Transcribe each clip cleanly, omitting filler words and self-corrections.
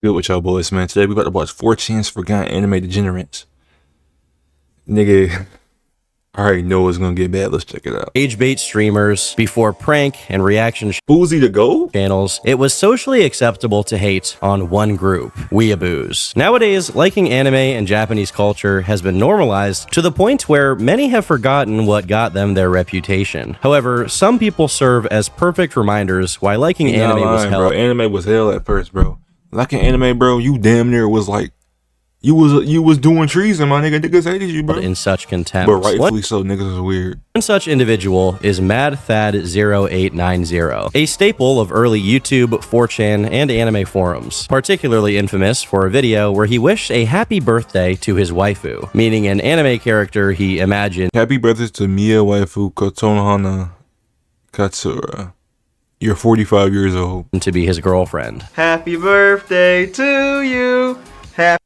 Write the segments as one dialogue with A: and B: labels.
A: Good with y'all boys, man. Today we about to watch 4chan's Forgotten Anime Degenerates. Nigga, I already know it's gonna get bad. Let's check it out.
B: Age bait streamers before prank and reaction
A: Boozy to go?
B: channels, it was socially acceptable to hate on one group, weeaboos. Nowadays, liking anime and Japanese culture has been normalized to the point where many have forgotten what got them their reputation. However, some people serve as perfect reminders why liking anime was hell.
A: Bro. Anime was hell at first, bro. Liking anime, bro, you damn near was like you was doing treason, my nigga. Niggas hated you, bro.
B: In such contempt.
A: But rightfully so, niggas is weird.
B: One such individual is MadThad0890, a staple of early YouTube, 4chan, and anime forums, particularly infamous for a video where he wished a happy birthday to his waifu, meaning an anime character he imagined.
A: Happy birthday to Mia waifu Kotonohana Katsura. You're 45 years old.
B: To be his girlfriend.
C: Happy birthday to you. Happy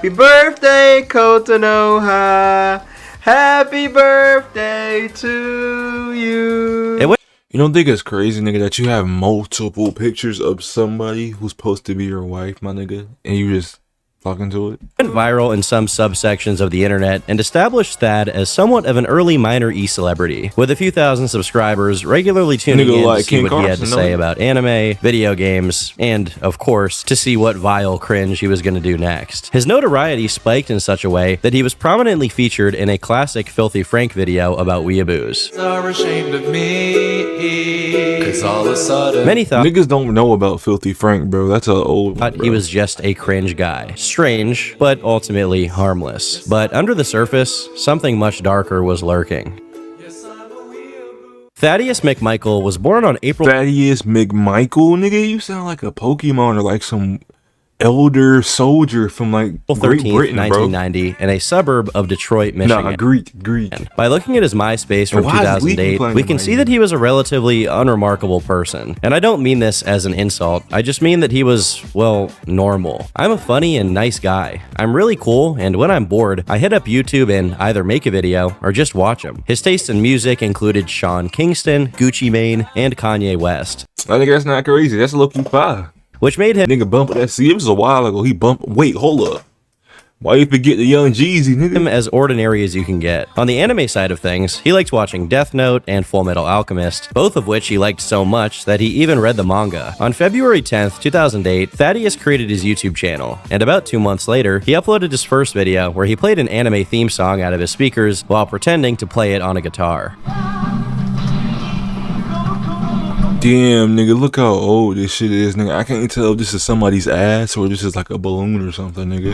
C: birthday, Kotonoha. Happy birthday to you.
A: You don't think it's crazy, nigga, that you have multiple pictures of somebody who's supposed to be your wife, my nigga, and you just fucking to it?
B: Went viral in some subsections of the internet and established Thad as somewhat of an early minor e-celebrity, with a few thousand subscribers regularly tuning in to see what he had to say about anime, video games, and, of course, to see what vile cringe he was going to do next. His notoriety spiked in such a way that he was prominently featured in a classic Filthy Frank video about weeaboos.
D: Are ashamed of me, 'cause all of a sudden
B: Many thought
A: Niggas don't know about Filthy Frank, bro. That's an old one, bro.
B: he was just a cringe guy. Strange, but ultimately harmless. But under the surface, something much darker was lurking. Thaddeus McMichael was born on April
A: Thaddeus McMichael, nigga, you sound like a Pokemon or like some elder soldier from like Great
B: 13th,
A: Britain,
B: 1990, in a suburb of Detroit, Michigan.
A: Nah, Greek.
B: By looking at his MySpace from
A: Why is Leaky
B: 2008,
A: playing
B: we
A: in
B: can
A: my
B: see that he was a relatively unremarkable person. And I don't mean this as an insult, I just mean that he was, well, normal. I'm a funny and nice guy. I'm really cool, and when I'm bored, I hit up YouTube and either make a video or just watch him. His tastes in music included Sean Kingston, Gucci Mane, and Kanye West.
A: I think that's not crazy. That's low-key fire.
B: Which made him
A: Nigga bumped that. See, it was a while ago. He bumped. Wait, hold up. Why you forget the Young Jeezy, nigga?
B: as ordinary as you can get. On the anime side of things, he liked watching Death Note and Full Metal Alchemist, both of which he liked so much that he even read the manga. On February 10th, 2008, Thaddeus created his YouTube channel, and about 2 months later, he uploaded his first video where he played an anime theme song out of his speakers while pretending to play it on a guitar.
A: Damn, nigga, look how old this shit is, nigga. I can't tell if this is somebody's ass or this is like a balloon or something, nigga.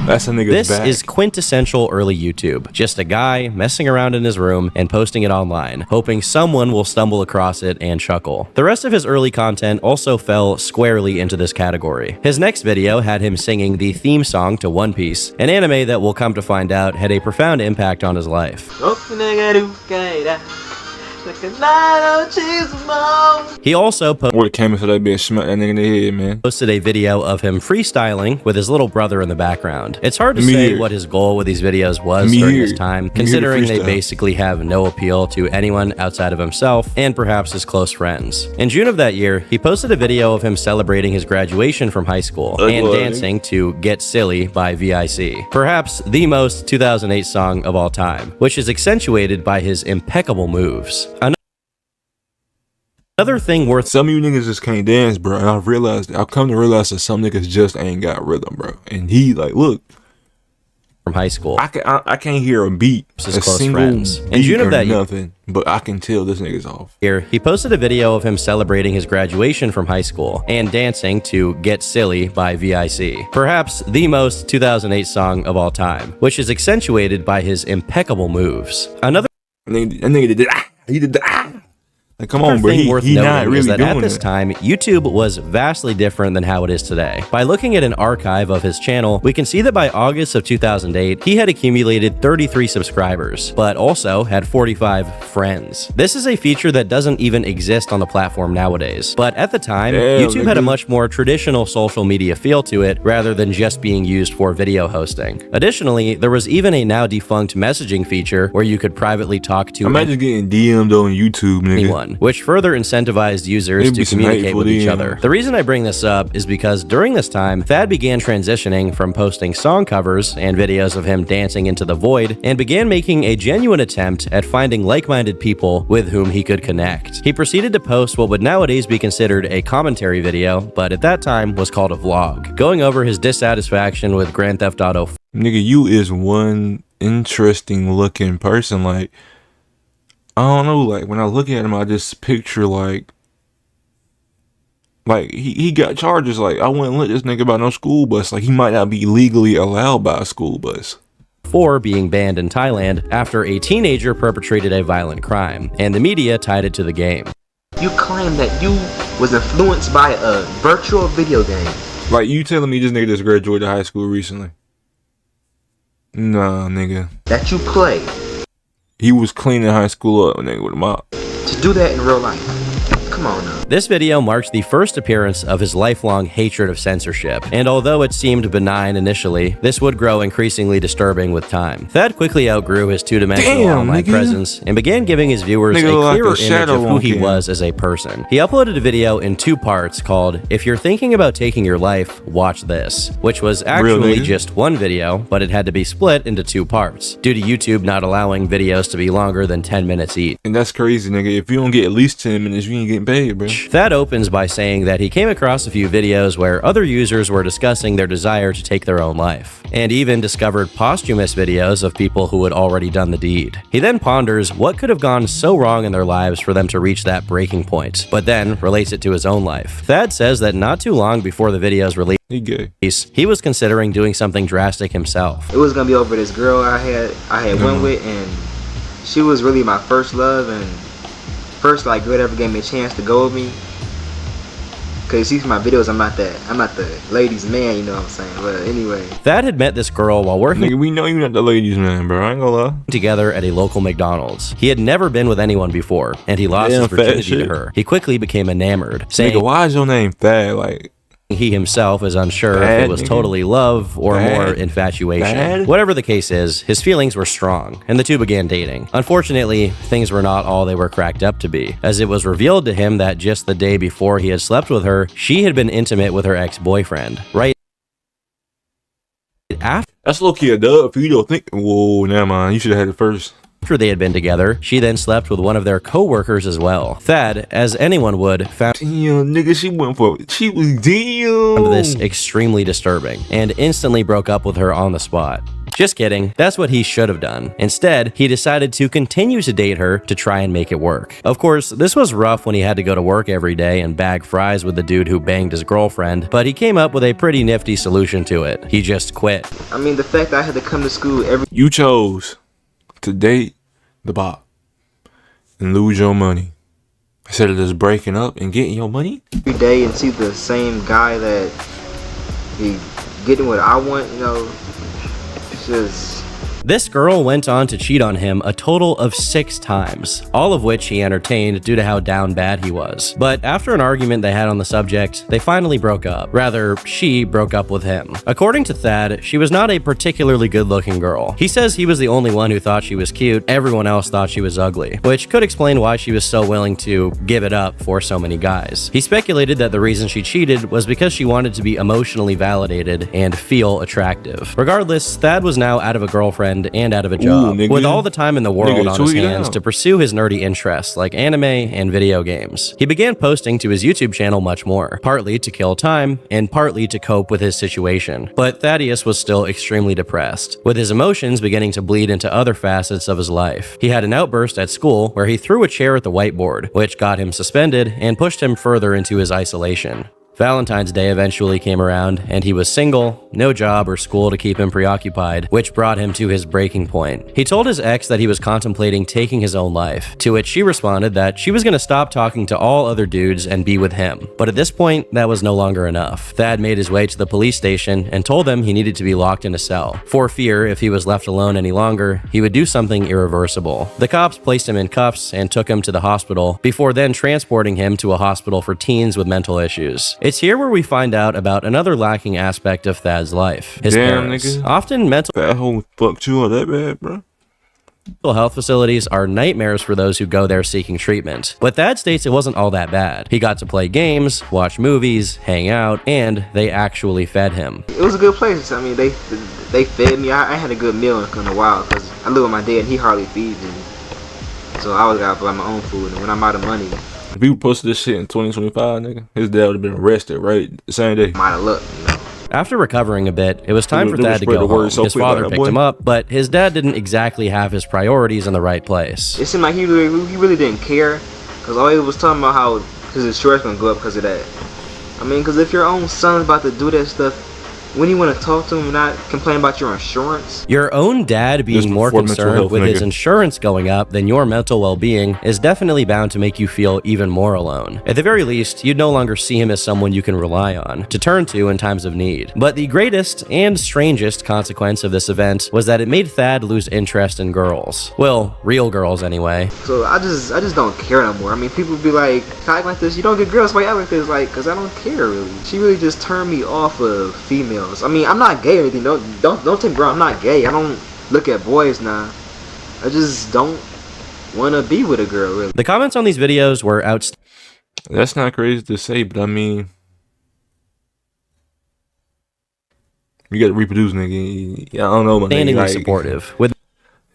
A: That's a nigga's back.
B: This is quintessential early YouTube. Just a guy messing around in his room and posting it online, hoping someone will stumble across it and chuckle. The rest of his early content also fell squarely into this category. His next video had him singing the theme song to One Piece, an anime that we'll come to find out had a profound impact on his life. He also
A: Would have came into that bitch, smack that nigga in the head, man.
B: posted a video of him freestyling with his little brother in the background. It's hard to say what his goal with these videos was during his time, considering they basically have no appeal to anyone outside of himself and perhaps his close friends. In June of that year, he posted a video of him celebrating his graduation from high school and dancing to Get Silly by VIC, perhaps the most 2008 song of all time, which is accentuated by his impeccable moves. Another thing worth
A: Some of you niggas just can't dance, bro. And I've come to realize that some niggas just ain't got rhythm, bro. And he like, look,
B: from high school.
A: I can't hear a beat,
B: His
A: a
B: close
A: single
B: friends. In
A: beat
B: June of
A: or
B: that year,
A: nothing, but I can tell this nigga's off.
B: he posted a video of him celebrating his graduation from high school and dancing to Get Silly by VIC, perhaps the most 2008 song of all time, which is accentuated by his impeccable moves. Another
A: That nigga did he did Like, come on, bro.
B: thing worth
A: He not
B: noting
A: really
B: is that at
A: doing
B: this
A: it.
B: time, YouTube was vastly different than how it is today. By looking at an archive of his channel, we can see that by August of 2008, he had accumulated 33 subscribers, but also had 45 friends. This is a feature that doesn't even exist on the platform nowadays. But at the time, YouTube had a much more traditional social media feel to it, rather than just being used for video hosting. Additionally, there was even a now defunct messaging feature where you could privately talk to
A: Imagine getting DM'd on YouTube, nigga.
B: anyone. everyone, which further incentivized users to communicate with each other. The reason I bring this up is because during this time, Thad began transitioning from posting song covers and videos of him dancing into the void and began making a genuine attempt at finding like-minded people with whom he could connect. He proceeded to post what would nowadays be considered a commentary video, but at that time was called a vlog, going over his dissatisfaction with Grand Theft Auto.
A: Nigga, you is one interesting looking person. Like, I don't know, like when I look at him, I just picture like he got charges. Like, I wouldn't let this nigga about no school bus. Like, he might not be legally allowed by a school bus.
B: For being banned in Thailand after a teenager perpetrated a violent crime, and the media tied it to the game.
C: You claim that you was influenced by a virtual video game.
A: Like, you telling me this nigga just graduated high school recently? Nah, nigga.
C: That you play.
A: He was cleaning high school up, nigga, with a mop.
C: To do that in real life. Come on now.
B: This video marks the first appearance of his lifelong hatred of censorship, and although it seemed benign initially, this would grow increasingly disturbing with time. Thad quickly outgrew his two-dimensional online presence and began giving his viewers a clearer image of who he was as a person. He uploaded a video in 2 parts called "If You're Thinking About Taking Your Life, Watch This," which was actually just one video, but it had to be split into 2 parts, due to YouTube not allowing videos to be longer than 10 minutes each.
A: And that's crazy, nigga. If you don't get at least 10 minutes, you ain't getting paid, bro.
B: Thad opens by saying that he came across a few videos where other users were discussing their desire to take their own life, and even discovered posthumous videos of people who had already done the deed. He then ponders what could have gone so wrong in their lives for them to reach that breaking point, but then relates it to his own life. Thad says that not too long before the video's release, he was considering doing something drastic himself.
C: It was gonna be over this girl I had went with, and she was really my first love and first like girl ever gave me a chance to go with me. Cause you see my videos, I'm not the ladies' man, you know what I'm saying? But anyway,
B: Thad had met this girl while working.
A: Nigga, we know you're not the ladies' man, bro. I ain't gonna lie.
B: Together at a local McDonald's. He had never been with anyone before, and he lost his virginity to her. He quickly became enamored, saying,
A: "Nigga, why is your name Thad?" Like,
B: he himself is unsure if it was totally love or more infatuation. Whatever the case is, his feelings were strong, and the two began dating. Unfortunately, things were not all they were cracked up to be, as it was revealed to him that just the day before he had slept with her, she had been intimate with her ex-boyfriend. Right after.
A: That's low-key a dub for you to think. Whoa, never mind. You should have had it first.
B: After they had been together, she then slept with one of their co-workers as well. Thad, as anyone would, found
A: nigga, she was
B: this extremely disturbing and instantly broke up with her on the spot. Just kidding, that's what he should have done. Instead, he decided to continue to date her to try and make it work. Of course, this was rough when he had to go to work every day and bag fries with the dude who banged his girlfriend, but he came up with a pretty nifty solution to it. He just quit.
C: I mean, the fact that I had to come to school every—
A: You chose to date the bop and lose your money instead of just breaking up and getting your money
C: every day and see the same guy that be getting what I want, you know. It's just—
B: This girl went on to cheat on him a total of 6 times, all of which he entertained due to how down bad he was. But after an argument they had on the subject, they finally broke up. Rather, she broke up with him. According to Thad, she was not a particularly good-looking girl. He says he was the only one who thought she was cute, everyone else thought she was ugly, which could explain why she was so willing to give it up for so many guys. He speculated that the reason she cheated was because she wanted to be emotionally validated and feel attractive. Regardless, Thad was now out of a girlfriend and out of a job, with all the time in the world on his hands to pursue his nerdy interests like anime and video games. He began posting to his YouTube channel much more, partly to kill time and partly to cope with his situation. But Thaddeus was still extremely depressed, with his emotions beginning to bleed into other facets of his life. He had an outburst at school where he threw a chair at the whiteboard, which got him suspended and pushed him further into his isolation. Valentine's Day eventually came around, and he was single, no job or school to keep him preoccupied, which brought him to his breaking point. He told his ex that he was contemplating taking his own life, to which she responded that she was going to stop talking to all other dudes and be with him. But at this point, that was no longer enough. Thad made his way to the police station and told them he needed to be locked in a cell, for fear if he was left alone any longer, he would do something irreversible. The cops placed him in cuffs and took him to the hospital, before then transporting him to a hospital for teens with mental issues. It's here where we find out about another lacking aspect of Thad's life. His parents.
A: Nigga.
B: Often mental—
A: That whole fucked you up that bad, bro.
B: health facilities are nightmares for those who go there seeking treatment. But Thad states it wasn't all that bad. He got to play games, watch movies, hang out, and they actually fed him.
C: It was a good place. I mean, they fed me. I had a good meal in a while because I live with my dad and he hardly feeds me. So I always gotta buy my own food, and when I'm out of money.
A: If he posted this shit in 2025, nigga, his dad would have been arrested, right? The same day.
C: Might have looked, you know.
B: After recovering a bit, it was time for Thad to go home. His father picked him up, but his dad didn't exactly have his priorities in the right place.
C: It seemed like he really didn't care, because all he was talking about how his insurance gonna go up because of that. I mean, because if your own son's about to do that stuff, when you want to talk to him and not complain about your insurance?
B: Your own dad being more concerned with his insurance going up than your mental well-being is definitely bound to make you feel even more alone. At the very least, you'd no longer see him as someone you can rely on, to turn to in times of need. But the greatest and strangest consequence of this event was that it made Thad lose interest in girls. Well, real girls anyway.
C: So I just don't care no more. I mean, people be like, act like this, you don't get girls, why you act like this? Like, because I don't care really. She really just turned me off of females. I mean, I'm not gay or anything. Don't take me wrong. I'm not gay. I don't look at boys now. I just don't want to be with a girl, really.
B: The comments on these videos were outstanding.
A: That's not crazy to say, but I mean, you got to reproduce, nigga. I don't know, man.
B: Like, supportive. With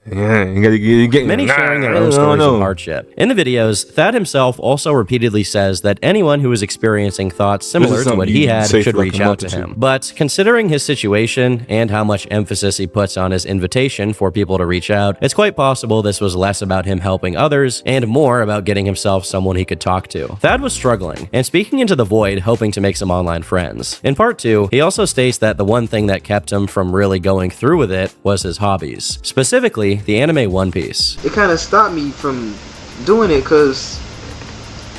A: yeah, you gotta get
B: many sharing their own stories of hardship. In the videos, Thad himself also repeatedly says that anyone who is experiencing thoughts similar to what he had should reach out to him. But considering his situation and how much emphasis he puts on his invitation for people to reach out, it's quite possible this was less about him helping others and more about getting himself someone he could talk to. Thad was struggling and speaking into the void, hoping to make some online friends. In part 2, he also states that the one thing that kept him from really going through with it was his hobbies. Specifically, the anime One Piece.
C: It kind of stopped me from doing it because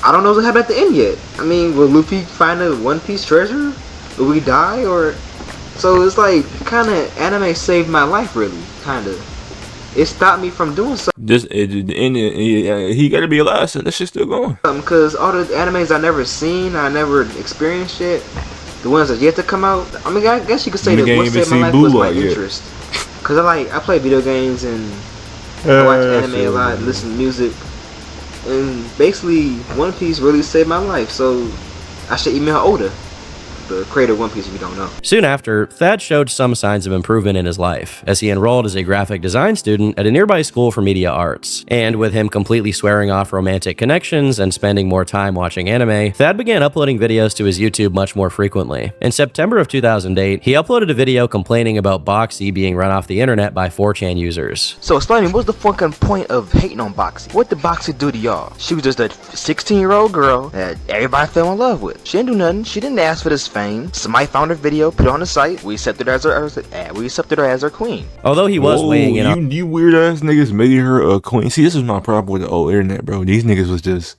C: I don't know what happened at the end yet. I mean, will Luffy find a One Piece treasure? Will we die? Or so it's like kind of anime saved my life, really. Kind of. It stopped me from doing something.
A: He gotta be alive, so that shit's still going.
C: Because all the animes I never seen, I never experienced yet. The ones that yet to come out. I mean, I guess you could say that what saved my life was my interest. Cause I play video games and I watch anime a lot, listen to music, and basically One Piece really saved my life. So I should email Oda, the creator of One Piece, if you don't know.
B: Soon after, Thad showed some signs of improvement in his life, as he enrolled as a graphic design student at a nearby school for media arts. And with him completely swearing off romantic connections and spending more time watching anime, Thad began uploading videos to his YouTube much more frequently. In September of 2008, he uploaded a video complaining about Boxy being run off the internet by 4chan users.
C: So explain me, what's the fucking point of hating on Boxy? What did Boxy do to y'all? She was just a 16-year-old girl that everybody fell in love with. She didn't do nothing. She didn't ask for this fame. Somebody found her video, put it on the site. We accepted her as our queen.
B: Although he was weighing in on
A: you weird ass niggas made her a queen. See, this is my problem with the old internet, bro. These niggas was just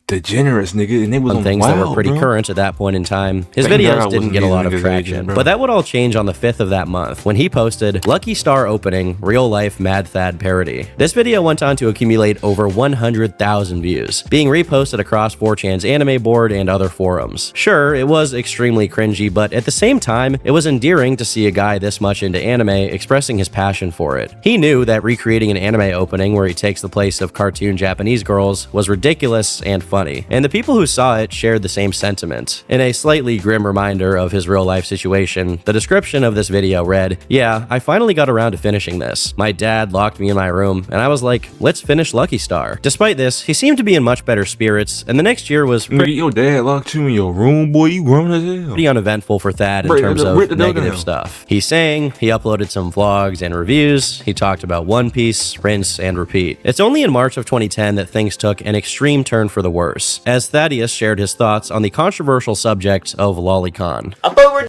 A: degenerates, nigga, and they was on
B: things
A: wild,
B: that were pretty current at that point in time. His videos didn't get a lot of traction, but that would all change on the 5th of that month when he posted Lucky Star Opening Real Life Mad Thad Parody. This video went on to accumulate over 100,000 views, being reposted across 4chan's anime board and other forums. Sure, it was extremely cringy, but at the same time, it was endearing to see a guy this much into anime expressing his passion for it. He knew that recreating an anime opening where he takes the place of cartoon Japanese girls was ridiculous and funny, and the people who saw it shared the same sentiment. In a slightly grim reminder of his real-life situation, the description of this video read, "Yeah, I finally got around to finishing this. My dad locked me in my room, and I was like, let's finish Lucky Star." Despite this, he seemed to be in much better spirits, and the next year was
A: your dad locked you in your room, boy. You grown as hell.
B: Pretty uneventful for Thad in terms of negative stuff. He sang, he uploaded some vlogs and reviews, he talked about One Piece, rinse, and repeat. It's only in March of 2010 that things took an extreme turn for the worse, as Thaddeus shared his thoughts on the controversial subject of lolicon.
C: I thought we were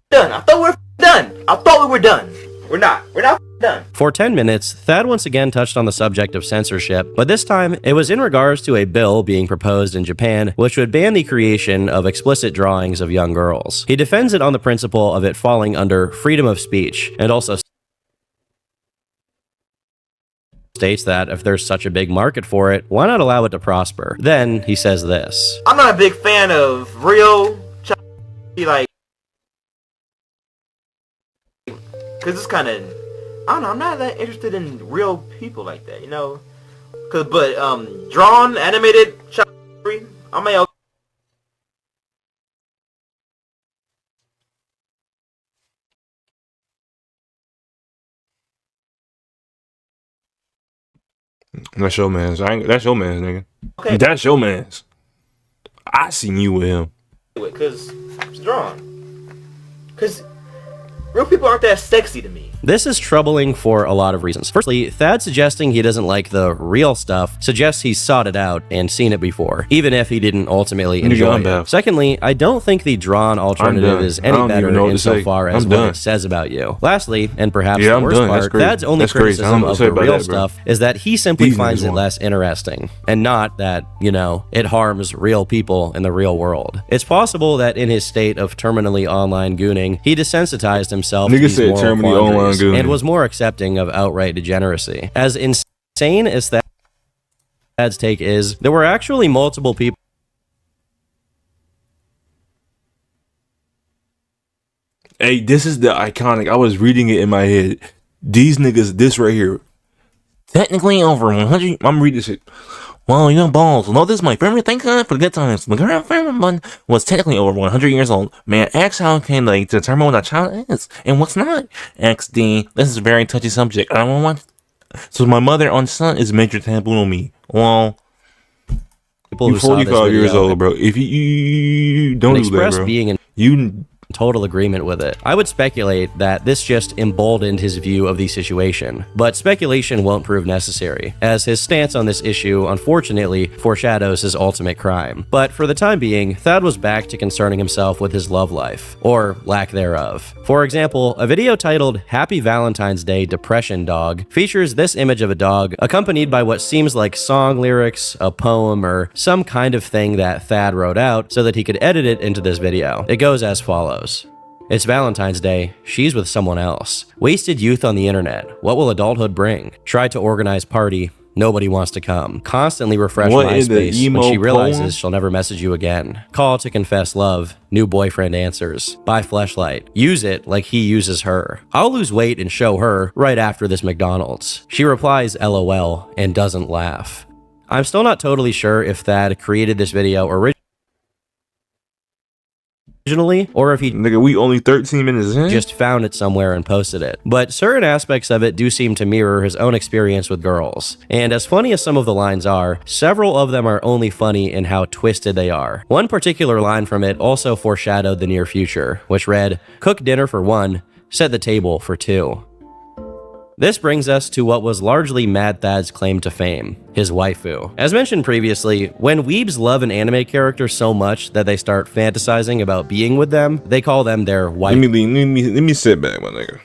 C: done. I thought we were done. We're not done.
B: For 10 minutes, Thad once again touched on the subject of censorship, but this time it was in regards to a bill being proposed in Japan which would ban the creation of explicit drawings of young girls. He defends it on the principle of it falling under freedom of speech, and also states that if there's such a big market for it, why not allow it to prosper? Then he says this:
C: I'm not a big fan of real like
E: Cause it's kind of, I don't know, I'm not that interested in real people like that, you know. But drawn, animated, I may.
A: That's your man's. That's your man's, nigga.
E: Okay.
A: That's your man's. I seen you with him.
E: Cause it's drawn. Cause real people aren't that sexy to me.
B: This is troubling for a lot of reasons. Firstly, Thad suggesting he doesn't like the real stuff suggests he's sought it out and seen it before, even if he didn't ultimately enjoy it. Secondly, I don't think the drawn alternative is any better insofar as what it says about you. Lastly, and perhaps the worst part, Thad's only criticism of the real stuff is that he simply finds it less interesting, and not that, you know, it harms real people in the real world. It's possible that in his state of terminally online gooning, he desensitized himself to these moral quandaries and was more accepting of outright degeneracy. As insane as Thad's take is, there were actually multiple people.
A: Hey, this is the iconic. I was reading it in my head. These niggas, this right here. Technically over 100. I'm reading this shit. Well, you know, balls. No, this is my favorite. Thank God for the good times. The current favorite one was technically over 100 years old. Man, X, how can they determine what a child is and what's not? XD, this is a very touchy subject. I don't want. So my mother on son is major taboo on me. Well, you're 45 years old, bro. If you don't do that, bro.
B: Being in total agreement with it. I would speculate that this just emboldened his view of the situation, but speculation won't prove necessary, as his stance on this issue unfortunately foreshadows his ultimate crime. But for the time being, Thad was back to concerning himself with his love life, or lack thereof. For example, a video titled Happy Valentine's Day Depression Dog features this image of a dog accompanied by what seems like song lyrics, a poem, or some kind of thing that Thad wrote out so that he could edit it into this video. It goes as follows. It's Valentine's Day. She's with someone else. Wasted youth on the internet. What will adulthood bring? Tried to organize party. Nobody wants to come. Constantly refresh MySpace when she realizes she'll never message you again. Call to confess love. New boyfriend answers. Buy fleshlight. Use it like he uses her. I'll lose weight and show her right after this McDonald's. She replies LOL and doesn't laugh. I'm still not totally sure if Thad created this video originally, or if he
A: we only 13 minutes in,
B: just found it somewhere and posted it. But certain aspects of it do seem to mirror his own experience with girls. And as funny as some of the lines are, several of them are only funny in how twisted they are. One particular line from it also foreshadowed the near future, which read, "Cook dinner for one, set the table for two." This brings us to what was largely Mad Thad's claim to fame, his waifu. As mentioned previously, when weebs love an anime character so much that they start fantasizing about being with them, they call them their waifu.
A: Let me sit back, my nigga.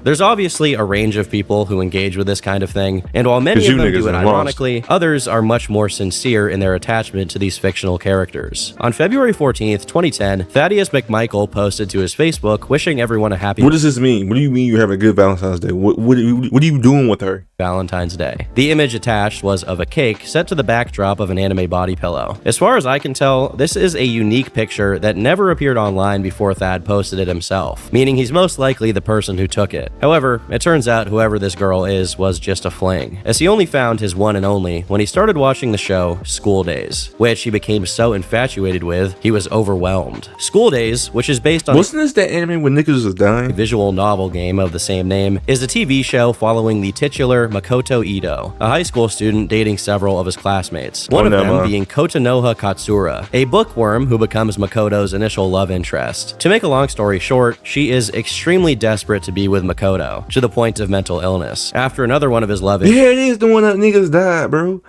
B: There's obviously a range of people who engage with this kind of thing, and while many of them do it ironically, others are much more sincere in their attachment to these fictional characters. On February 14th, 2010, Thaddeus McMichael posted to his Facebook wishing everyone a happy—
A: What does this mean? What do you mean you have a good Valentine's Day? What are you doing with her?
B: Valentine's Day. The image attached was of a cake set to the backdrop of an anime body pillow. As far as I can tell, this is a unique picture that never appeared online before Thad posted it himself, meaning he's most likely the person who took it. However, it turns out whoever this girl is was just a fling, as he only found his one and only when he started watching the show School Days, which he became so infatuated with, he was overwhelmed. School Days, which is based on—
A: Wasn't this that anime when niggas was dying?
B: A visual novel game of the same name, is a TV show following the titular Makoto Ito, a high school student dating several of his classmates, one of them being Kotanoha Katsura, a bookworm who becomes Makoto's initial love interest. To make a long story short, she is extremely desperate to be with Makoto, to the point of mental illness. After another one of his love
A: it is the one that niggas died, bro.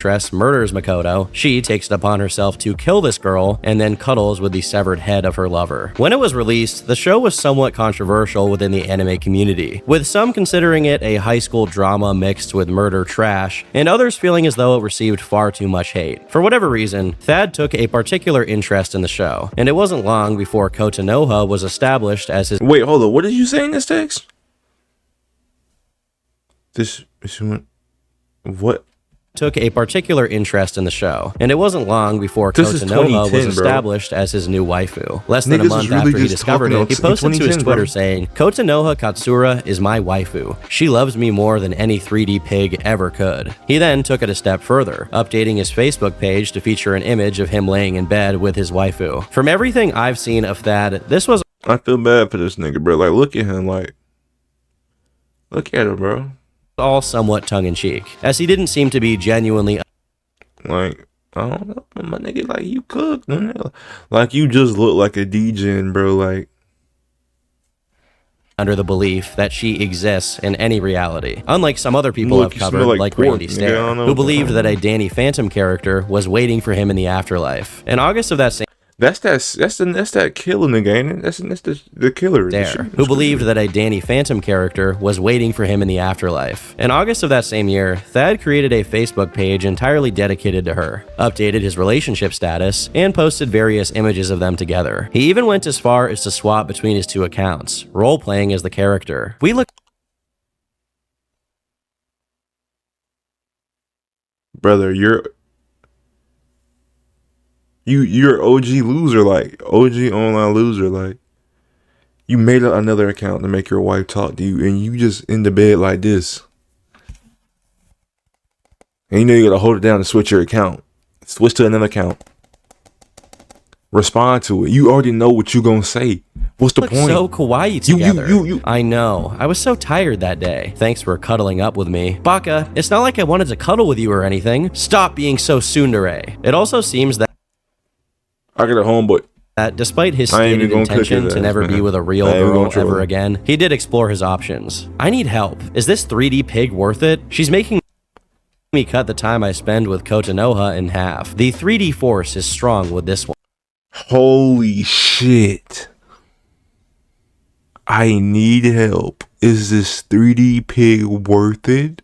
B: Murders Makoto, she takes it upon herself to kill this girl and then cuddles with the severed head of her lover. When it was released, the show was somewhat controversial within the anime community, with some considering it a high school drama mixed with murder trash, and others feeling as though it received far too much hate. For whatever reason, Thad took a particular interest in the show, and it wasn't long before Kotanoha was established as his—
A: Wait, hold on, what did you say in this text? What?
B: took a particular interest in the show, and it wasn't long before Kota Noha was established as his new waifu. Less than a month after he discovered it, he posted to his Twitter saying, "Kota Noha Katsura is my waifu. She loves me more than any 3D pig ever could." He then took it a step further, updating his Facebook page to feature an image of him laying in bed with his waifu. From everything I've seen of Thad, this was...
A: I feel bad for this nigga, bro. Like, look at him, like... Look at him, bro.
B: all somewhat tongue-in-cheek, as he didn't seem to be genuinely
A: like, I don't know, my nigga, like, you cook, man. Like, you just look like a degen, bro, like,
B: under the belief that she exists in any reality, unlike some other people I've covered, like Randy Stair, who believed that a Danny Phantom character was waiting for him in the afterlife. In August of that same
A: That's that killer nigga, ain't it? That's the killer.
B: Who believed that a Danny Phantom character was waiting for him in the afterlife. In August of that same year, Thad created a Facebook page entirely dedicated to her, updated his relationship status, and posted various images of them together. He even went as far as to swap between his two accounts, role-playing as the character. We look...
A: Brother, you're OG loser, like OG online loser, like you made another account to make your wife talk to you, and you just in the bed like this, and you know you gotta hold it down to switch your account, switch to another account, respond to it. You already know what you gonna say. What's the point?
B: So kawaii together. I know. I was so tired that day. Thanks for cuddling up with me. Baka, it's not like I wanted to cuddle with you or anything. Stop being so tsundere. It also seems that
A: I got a homeboy
B: that despite his stated intention to never be with a real girl ever again, he did explore his options. I need help. Is this 3D pig worth it? She's making me cut the time I spend with Kota Noha in half. The 3D force is strong with this one.
A: Holy shit. I need help. Is this 3D pig worth it?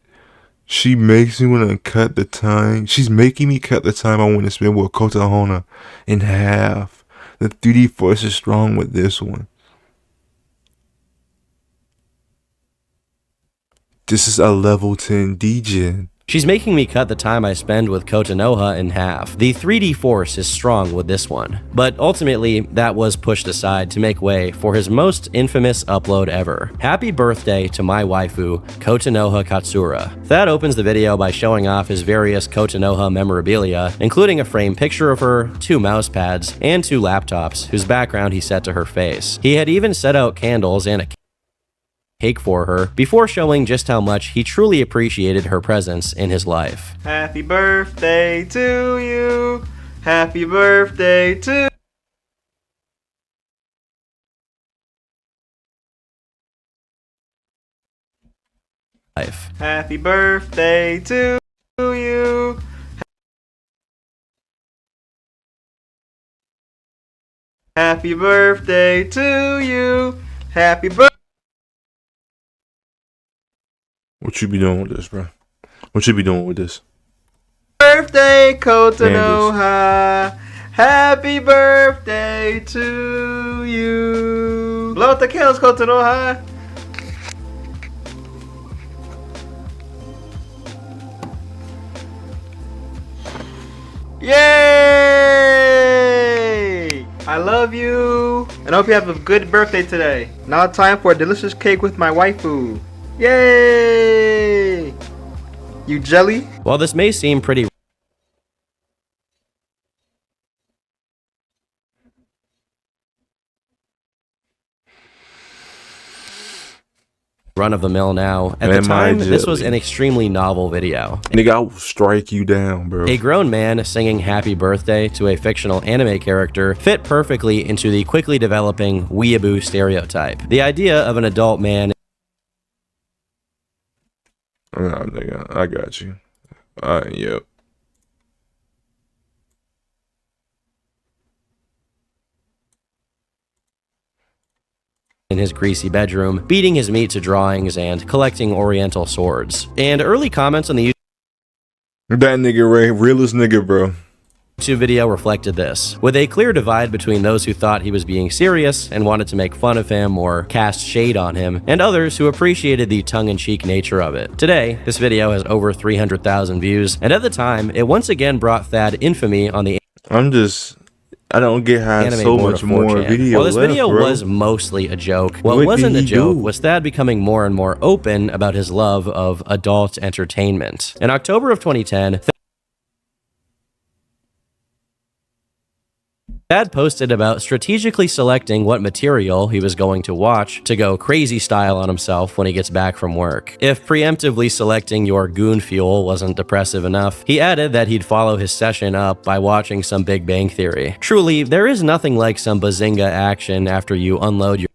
A: She makes me want to cut the time. She's making me cut the time I want to spend with Kota Noha in half. The 3D force is strong with this one. This is a level 10 degen.
B: She's making me cut the time I spend with Kota Noha in half. The 3D force is strong with this one. But ultimately, that was pushed aside to make way for his most infamous upload ever. Happy birthday to my waifu, Kota Noha Katsura. Thad opens the video by showing off his various Kota Noha memorabilia, including a framed picture of her, 2 mouse pads, and 2 laptops, whose background he set to her face. He had even set out candles and a cake for her, before showing just how much he truly appreciated her presence in his life.
E: Happy birthday to you. Happy birthday to
B: life.
E: Happy birthday to you. Happy birthday to you. Happy birthday.
A: What you be doing with this, bro? What you be doing with this?
E: Birthday, Kota Noha. Happy birthday to you. Blow out the candles, Kota Noha. Yay! I love you. And I hope you have a good birthday today. Now time for a delicious cake with my waifu. Yay! You jelly?
B: While this may seem pretty run-of-the-mill now, at the time, this was an extremely novel video.
A: Nigga, I will strike you down, bro.
B: A grown man singing happy birthday to a fictional anime character fit perfectly into the quickly developing weeaboo stereotype. The idea of an adult man
A: Nah, nigga, I got you. Yep.
B: in his greasy bedroom, beating his meat to drawings and collecting oriental swords. And early comments on the
A: That nigga, Ray, realest nigga, bro.
B: YouTube video reflected this, with a clear divide between those who thought he was being serious and wanted to make fun of him or cast shade on him, and others who appreciated the tongue-in-cheek nature of it. Today, this video has over 300,000 views, and at the time, it once again brought Thad infamy on the
A: I don't get how so much more video.
B: While this video
A: bro.
B: was mostly a joke, what wasn't a joke was Thad becoming more and more open about his love of adult entertainment. In October of 2010, Thad posted about strategically selecting what material he was going to watch to go crazy style on himself when he gets back from work. If preemptively selecting your goon fuel wasn't depressive enough, he added that he'd follow his session up by watching some Big Bang Theory. Truly, there is nothing like some bazinga action after you unload your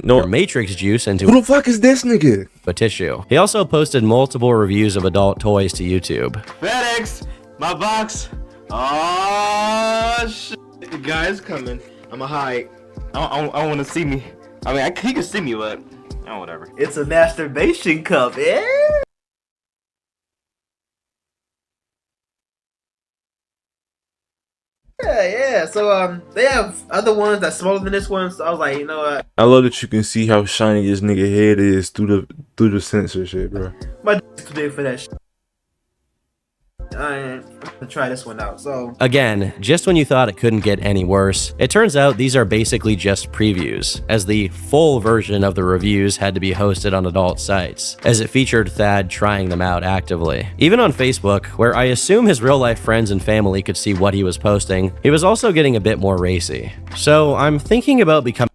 B: your Matrix juice into
A: who the fuck is this nigga?
B: A tissue. He also posted multiple reviews of adult toys to YouTube.
E: FedEx, my box. Oh shit, the guy's coming. I'ma hide. I don't want to see me. I mean, he can see me, but oh whatever. It's a masturbation cup, yeah. Yeah. So they have other ones that's smaller than this one. So I was like, you know what?
A: I love that you can see how shiny this nigga head is through the sensor shit, bro.
E: My dick's too big for that shit. I'm gonna try this one out. So
B: again, just when you thought it couldn't get any worse, it turns out these are basically just previews, as the full version of the reviews had to be hosted on adult sites, as it featured Thad trying them out actively. Even on Facebook, where I assume his real-life friends and family could see what he was posting, he was also getting a bit more racy. So I'm thinking about becoming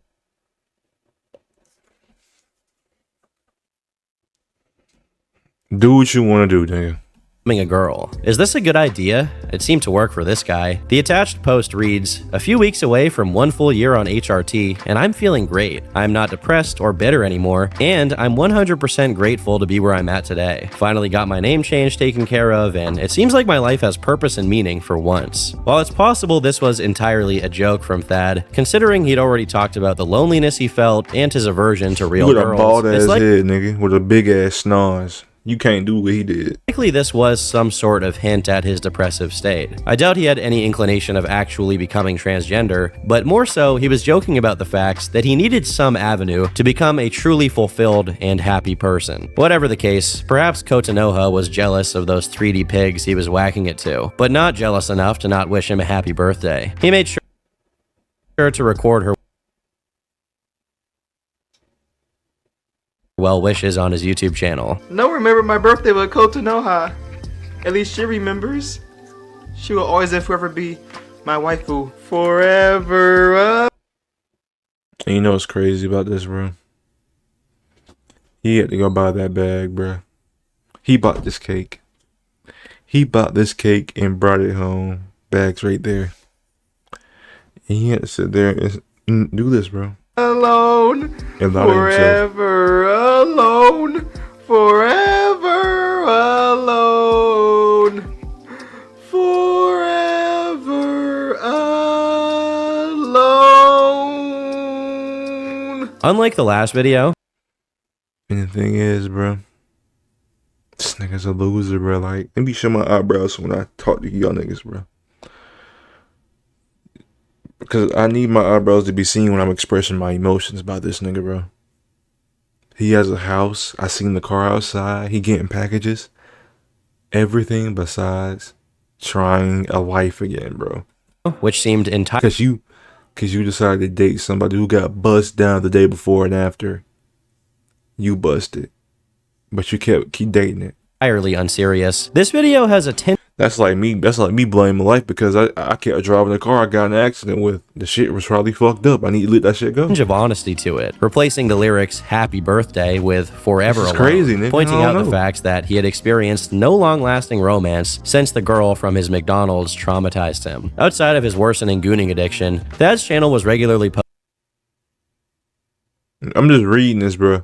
A: Do what you want to do, nigga.
B: A girl. Is this a good idea? It seemed to work for this guy. The attached post reads, "A few weeks away from 1 full year on HRT, and I'm feeling great. I'm not depressed or bitter anymore, and I'm 100% grateful to be where I'm at today. Finally got my name change taken care of, and it seems like my life has purpose and meaning for once." While it's possible this was entirely a joke from Thad, considering he'd already talked about the loneliness he felt and his aversion to real girls,
A: with a bald ass head, nigga, with a big ass snars. You can't do what he did.
B: Likely this was some sort of hint at his depressive state. I doubt he had any inclination of actually becoming transgender, but more so, he was joking about the fact that he needed some avenue to become a truly fulfilled and happy person. Whatever the case, perhaps Kotonoha was jealous of those 3D pigs he was whacking it to, but not jealous enough to not wish him a happy birthday. He made sure to record her well wishes on his YouTube channel.
E: No, remember my birthday with Kotonoha. At least she remembers. She will always and forever be my waifu. Forever.
A: And you know what's crazy about this, bro? He had to go buy that bag, bro. He bought this cake. He bought this cake and brought it home. Bags right there. And he had to sit there and do this, bro.
E: Alone, forever alone, forever alone, forever alone.
B: Unlike the last video,
A: and the thing is, bro, this nigga's a loser, bro. Like, let me show my eyebrows when I talk to y'all niggas, bro. Because I need my eyebrows to be seen when I'm expressing my emotions about this nigga, bro. He has a house. I seen the car outside. He getting packages. Everything besides trying a life again, bro.
B: Which seemed entirely...
A: Because you decided to date somebody who got bust down the day before and after. You busted. But you keep dating it.
B: Entirely unserious. This video has a
A: That's like me blaming life because I kept driving the car I got in an accident with. The shit was probably fucked up. I need to let that shit go.
B: Of honesty to it, replacing the lyrics "Happy Birthday" with "Forever Alone,"
A: crazy, nigga.
B: pointing out the fact that he had experienced no long-lasting romance since the girl from his McDonald's traumatized him. Outside of his worsening gooning addiction, Thad's channel was regularly
A: I'm just reading this, bro.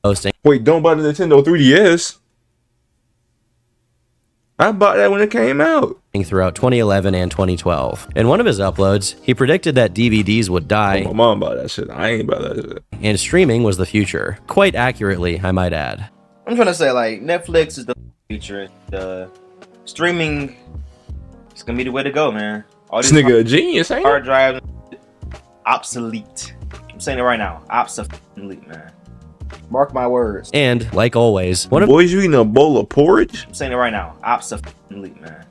B: posting.
A: Wait, don't buy the Nintendo 3DS. I bought that when it came out.
B: Throughout 2011 and 2012. In one of his uploads, he predicted that DVDs would die.
A: Oh, my mom bought that shit. I ain't bought that shit.
B: And streaming was the future. Quite accurately, I might add.
E: I'm trying to say, like, Netflix is the future. The streaming is gonna be the way to go, man. All
A: This nigga a genius, ain't
E: hard drives, obsolete. I'm saying it right now, obsolete, man. Mark my words.
B: And, like always, one of
A: boys, you eating a bowl of porridge?
E: I'm saying it right now, obsolete, man.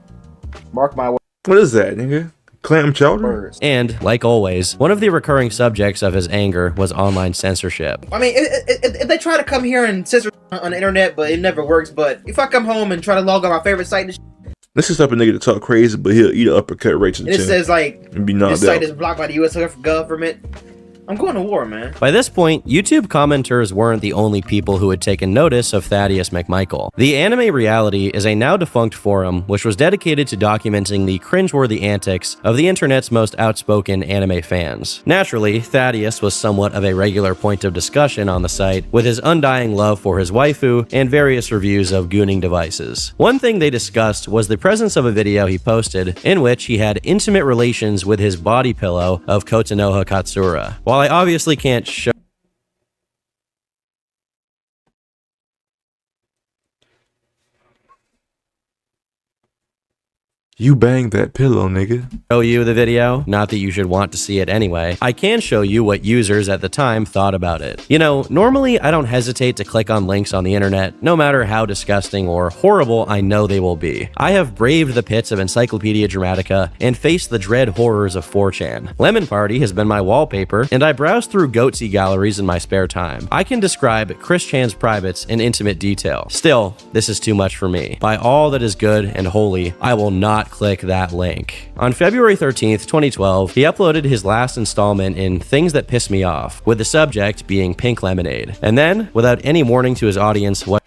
E: Mark my words.
A: What is that, nigga? Clam chowder?
B: And, like always, one of the recurring subjects of his anger was online censorship.
E: I mean, if they try to come here and censor on the internet, but it never works. But if I come home and try to log on my favorite site,
A: this is type of nigga to talk crazy, but he'll eat an uppercut right to the
E: chin.
A: It
E: says like,
A: and be knocked
E: this site
A: out.
E: is blocked by the U.S. government. I'm going to war, man.
B: By this point, YouTube commenters weren't the only people who had taken notice of Thaddeus McMichael. The Anime Reality is a now-defunct forum which was dedicated to documenting the cringeworthy antics of the internet's most outspoken anime fans. Naturally, Thaddeus was somewhat of a regular point of discussion on the site, with his undying love for his waifu and various reviews of gooning devices. One thing they discussed was the presence of a video he posted in which he had intimate relations with his body pillow of Kotonoha Katsura. While I obviously can't show
A: You banged that pillow, nigga.
B: you the video, not that you should want to see it anyway, I can show you what users at the time thought about it. You know, normally I don't hesitate to click on links on the internet, no matter how disgusting or horrible I know they will be. I have braved the pits of Encyclopedia Dramatica and faced the dread horrors of 4chan. Lemon Party has been my wallpaper, and I browse through goatsy galleries in my spare time. I can describe 4chan's privates in intimate detail. Still, this is too much for me. By all that is good and holy, I will not click that link. On February 13th, 2012, he uploaded his last installment in Things That Piss Me Off, with the subject being pink lemonade. And then, without any warning to his audience, what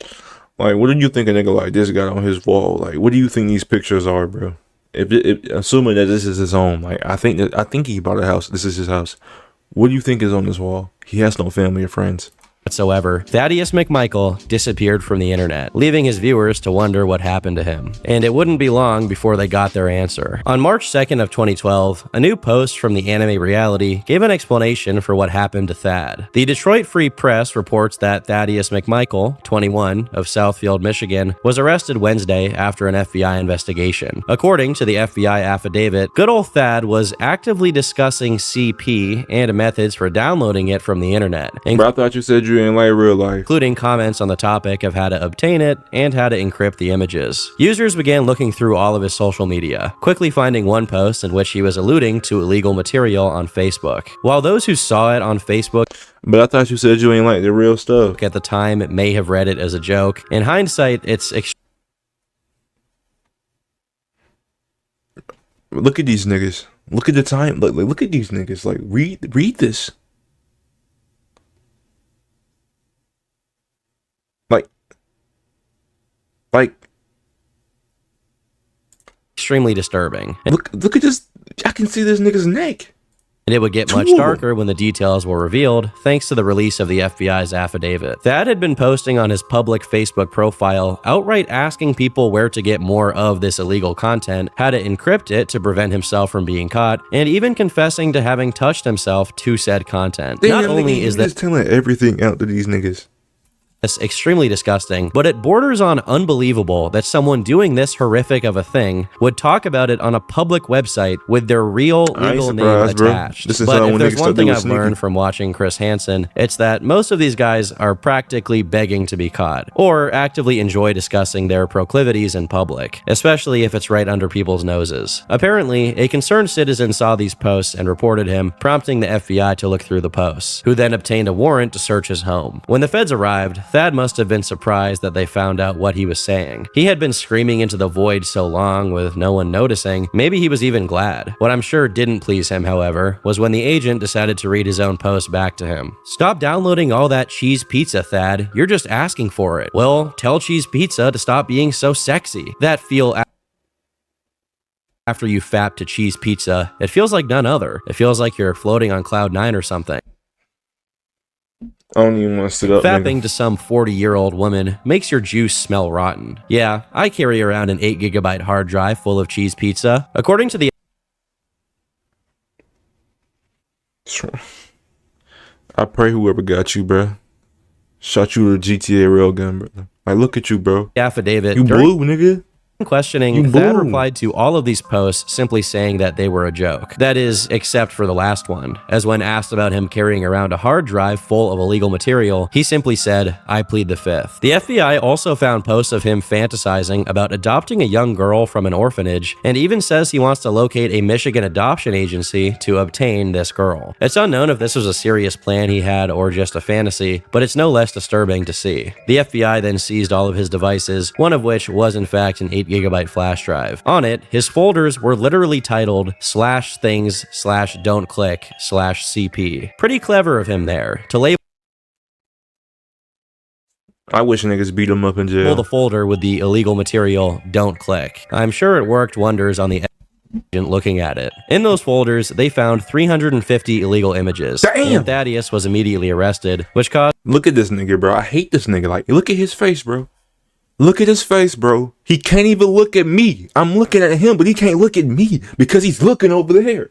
A: did you think a nigga like this got on his wall? Like, what do you think these pictures are, bro? If assuming that this is his home, like I think he bought a house. This is his house. What do you think is on this wall? He has no family or friends
B: whatsoever, Thaddeus McMichael disappeared from the internet, leaving his viewers to wonder what happened to him. And it wouldn't be long before they got their answer. On March 2nd of 2012, a new post from the Anime Reality gave an explanation for what happened to Thad. The Detroit Free Press reports that Thaddeus McMichael, 21, of Southfield, Michigan, was arrested Wednesday after an FBI investigation. According to the FBI affidavit, good old Thad was actively discussing CP and methods for downloading it from the internet.
A: But I thought you said you in like real life,
B: including comments on the topic of how to obtain it and how to encrypt the images. Users began looking through all of his social media, quickly finding one post in which he was alluding to illegal material on Facebook. While those who saw it on Facebook,
A: but I thought you said you ain't like the real stuff.
B: At the time, it may have read it as a joke. In hindsight, it's
A: look at these niggas. Look at the time. Look at these niggas. Like, read this. Like,
B: extremely disturbing.
A: Look at this. I can see this nigga's neck.
B: And it would get much darker when the details were revealed, thanks to the release of the FBI's affidavit. Thad had been posting on his public Facebook profile, outright asking people where to get more of this illegal content, how to encrypt it to prevent himself from being caught, and even confessing to having touched himself to said content.
A: Damn,
B: not only is that
A: telling everything out to these niggas.
B: It's extremely disgusting, but it borders on unbelievable that someone doing this horrific of a thing would talk about it on a public website with their real legal name attached. But if there's one thing I've learned from watching Chris Hansen, it's that most of these guys are practically begging to be caught, or actively enjoy discussing their proclivities in public, especially if it's right under people's noses. Apparently, a concerned citizen saw these posts and reported him, prompting the FBI to look through the posts, who then obtained a warrant to search his home. When the feds arrived, Thad must have been surprised that they found out what he was saying. He had been screaming into the void so long with no one noticing, maybe he was even glad. What I'm sure didn't please him, however, was when the agent decided to read his own post back to him. Stop downloading all that cheese pizza, Thad. You're just asking for it. Well, tell Cheese Pizza to stop being so sexy. That feel after you fap to Cheese Pizza, it feels like none other. It feels like you're floating on cloud 9 or something.
A: I don't even want to sit up.
B: Fapping to some 40-year-old woman makes your juice smell rotten. Yeah, I carry around an 8GB hard drive full of cheese pizza. According to the
A: I pray whoever got you, bro, shot you with a GTA railgun, bro. Like, look at you, bro.
B: affidavit,
A: You blue, nigga.
B: questioning, Thad replied to all of these posts simply saying that they were a joke. That is, except for the last one, as when asked about him carrying around a hard drive full of illegal material, he simply said, "I plead the fifth." The FBI also found posts of him fantasizing about adopting a young girl from an orphanage, and even says he wants to locate a Michigan adoption agency to obtain this girl. It's unknown if this was a serious plan he had or just a fantasy, but it's no less disturbing to see. The FBI then seized all of his devices, one of which was in fact an 8GB flash drive. On it, his folders were literally titled /things/don't-click/CP. Pretty clever of him there, to label
A: I wish niggas beat him up in jail.
B: the folder with the illegal material "don't click." I'm sure it worked wonders on the agent looking at it. In those folders, they found 350 illegal images.
A: Damn!
B: And Thaddeus was immediately arrested, which caused
A: Look at this nigga, bro. I hate this nigga. Like, look at his face, bro. Look at his face, bro. He can't even look at me. I'm looking at him, but he can't look at me because he's looking over there.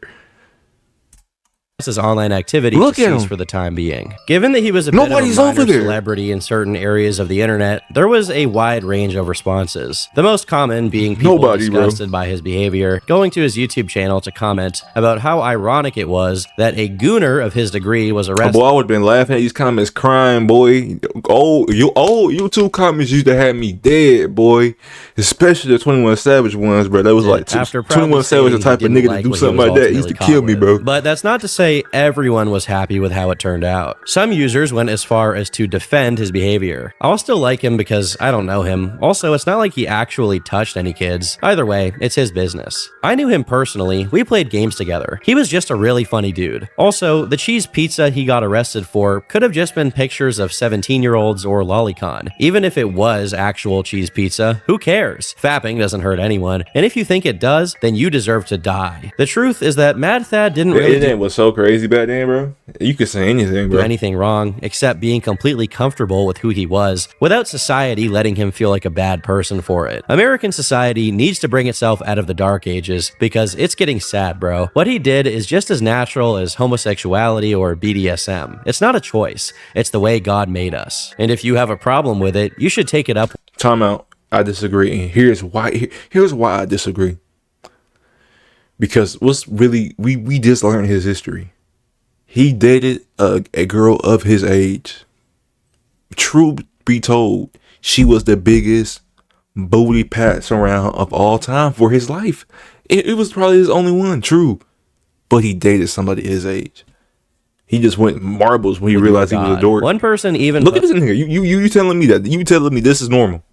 B: his online activity
A: Look
B: to
A: at
B: cease
A: him.
B: for the time being. Given that he was a bit
A: Nobody's
B: of a
A: over
B: minor
A: there.
B: celebrity in certain areas of the internet, there was a wide range of responses. The most common being people
A: Nobody, bro.
B: disgusted by his behavior, going to his YouTube channel to comment about how ironic it was that a gooner of his degree was arrested.
A: Boy, I would have been laughing at these comments, crying, boy. Old YouTube comments used to have me dead, boy. Especially the 21 Savage ones, bro. That was like
B: After proudly
A: 21 Savage, the
B: stating
A: type
B: he
A: of
B: didn't
A: nigga
B: like
A: to do
B: what he
A: something
B: was
A: like that. He used to
B: ultimately
A: kill
B: caught
A: me,
B: with.
A: bro.
B: But that's not to say everyone was happy with how it turned out. Some users went as far as to defend his behavior. I'll still like him because I don't know him. Also, it's not like he actually touched any kids. Either way, it's his business. I knew him personally. We played games together. He was just a really funny dude. Also, the cheese pizza he got arrested for could have just been pictures of 17-year-olds or lolicon. Even if it was actual cheese pizza, who cares? Fapping doesn't hurt anyone, and if you think it does, then you deserve to die. The truth is that Mad Thad didn't really
A: It was so crazy back then, bro. You could say anything,
B: do
A: bro.
B: anything wrong except being completely comfortable with who he was without society letting him feel like a bad person for it. American society needs to bring itself out of the dark ages because it's getting sad, bro. What he did is just as natural as homosexuality or BDSM. It's not a choice. It's the way God made us. And if you have a problem with it, you should take it up.
A: Time out. I disagree. And here's why. Here's why I disagree. Because what's really we just learned his history. He dated a girl of his age. True be told, she was the biggest booty pats around of all time for his life. It was probably his only one, true. But he dated somebody his age. He just went marbles when he realized he was a dork.
B: One person even
A: Look at this nigga. You telling me that? You telling me this is normal?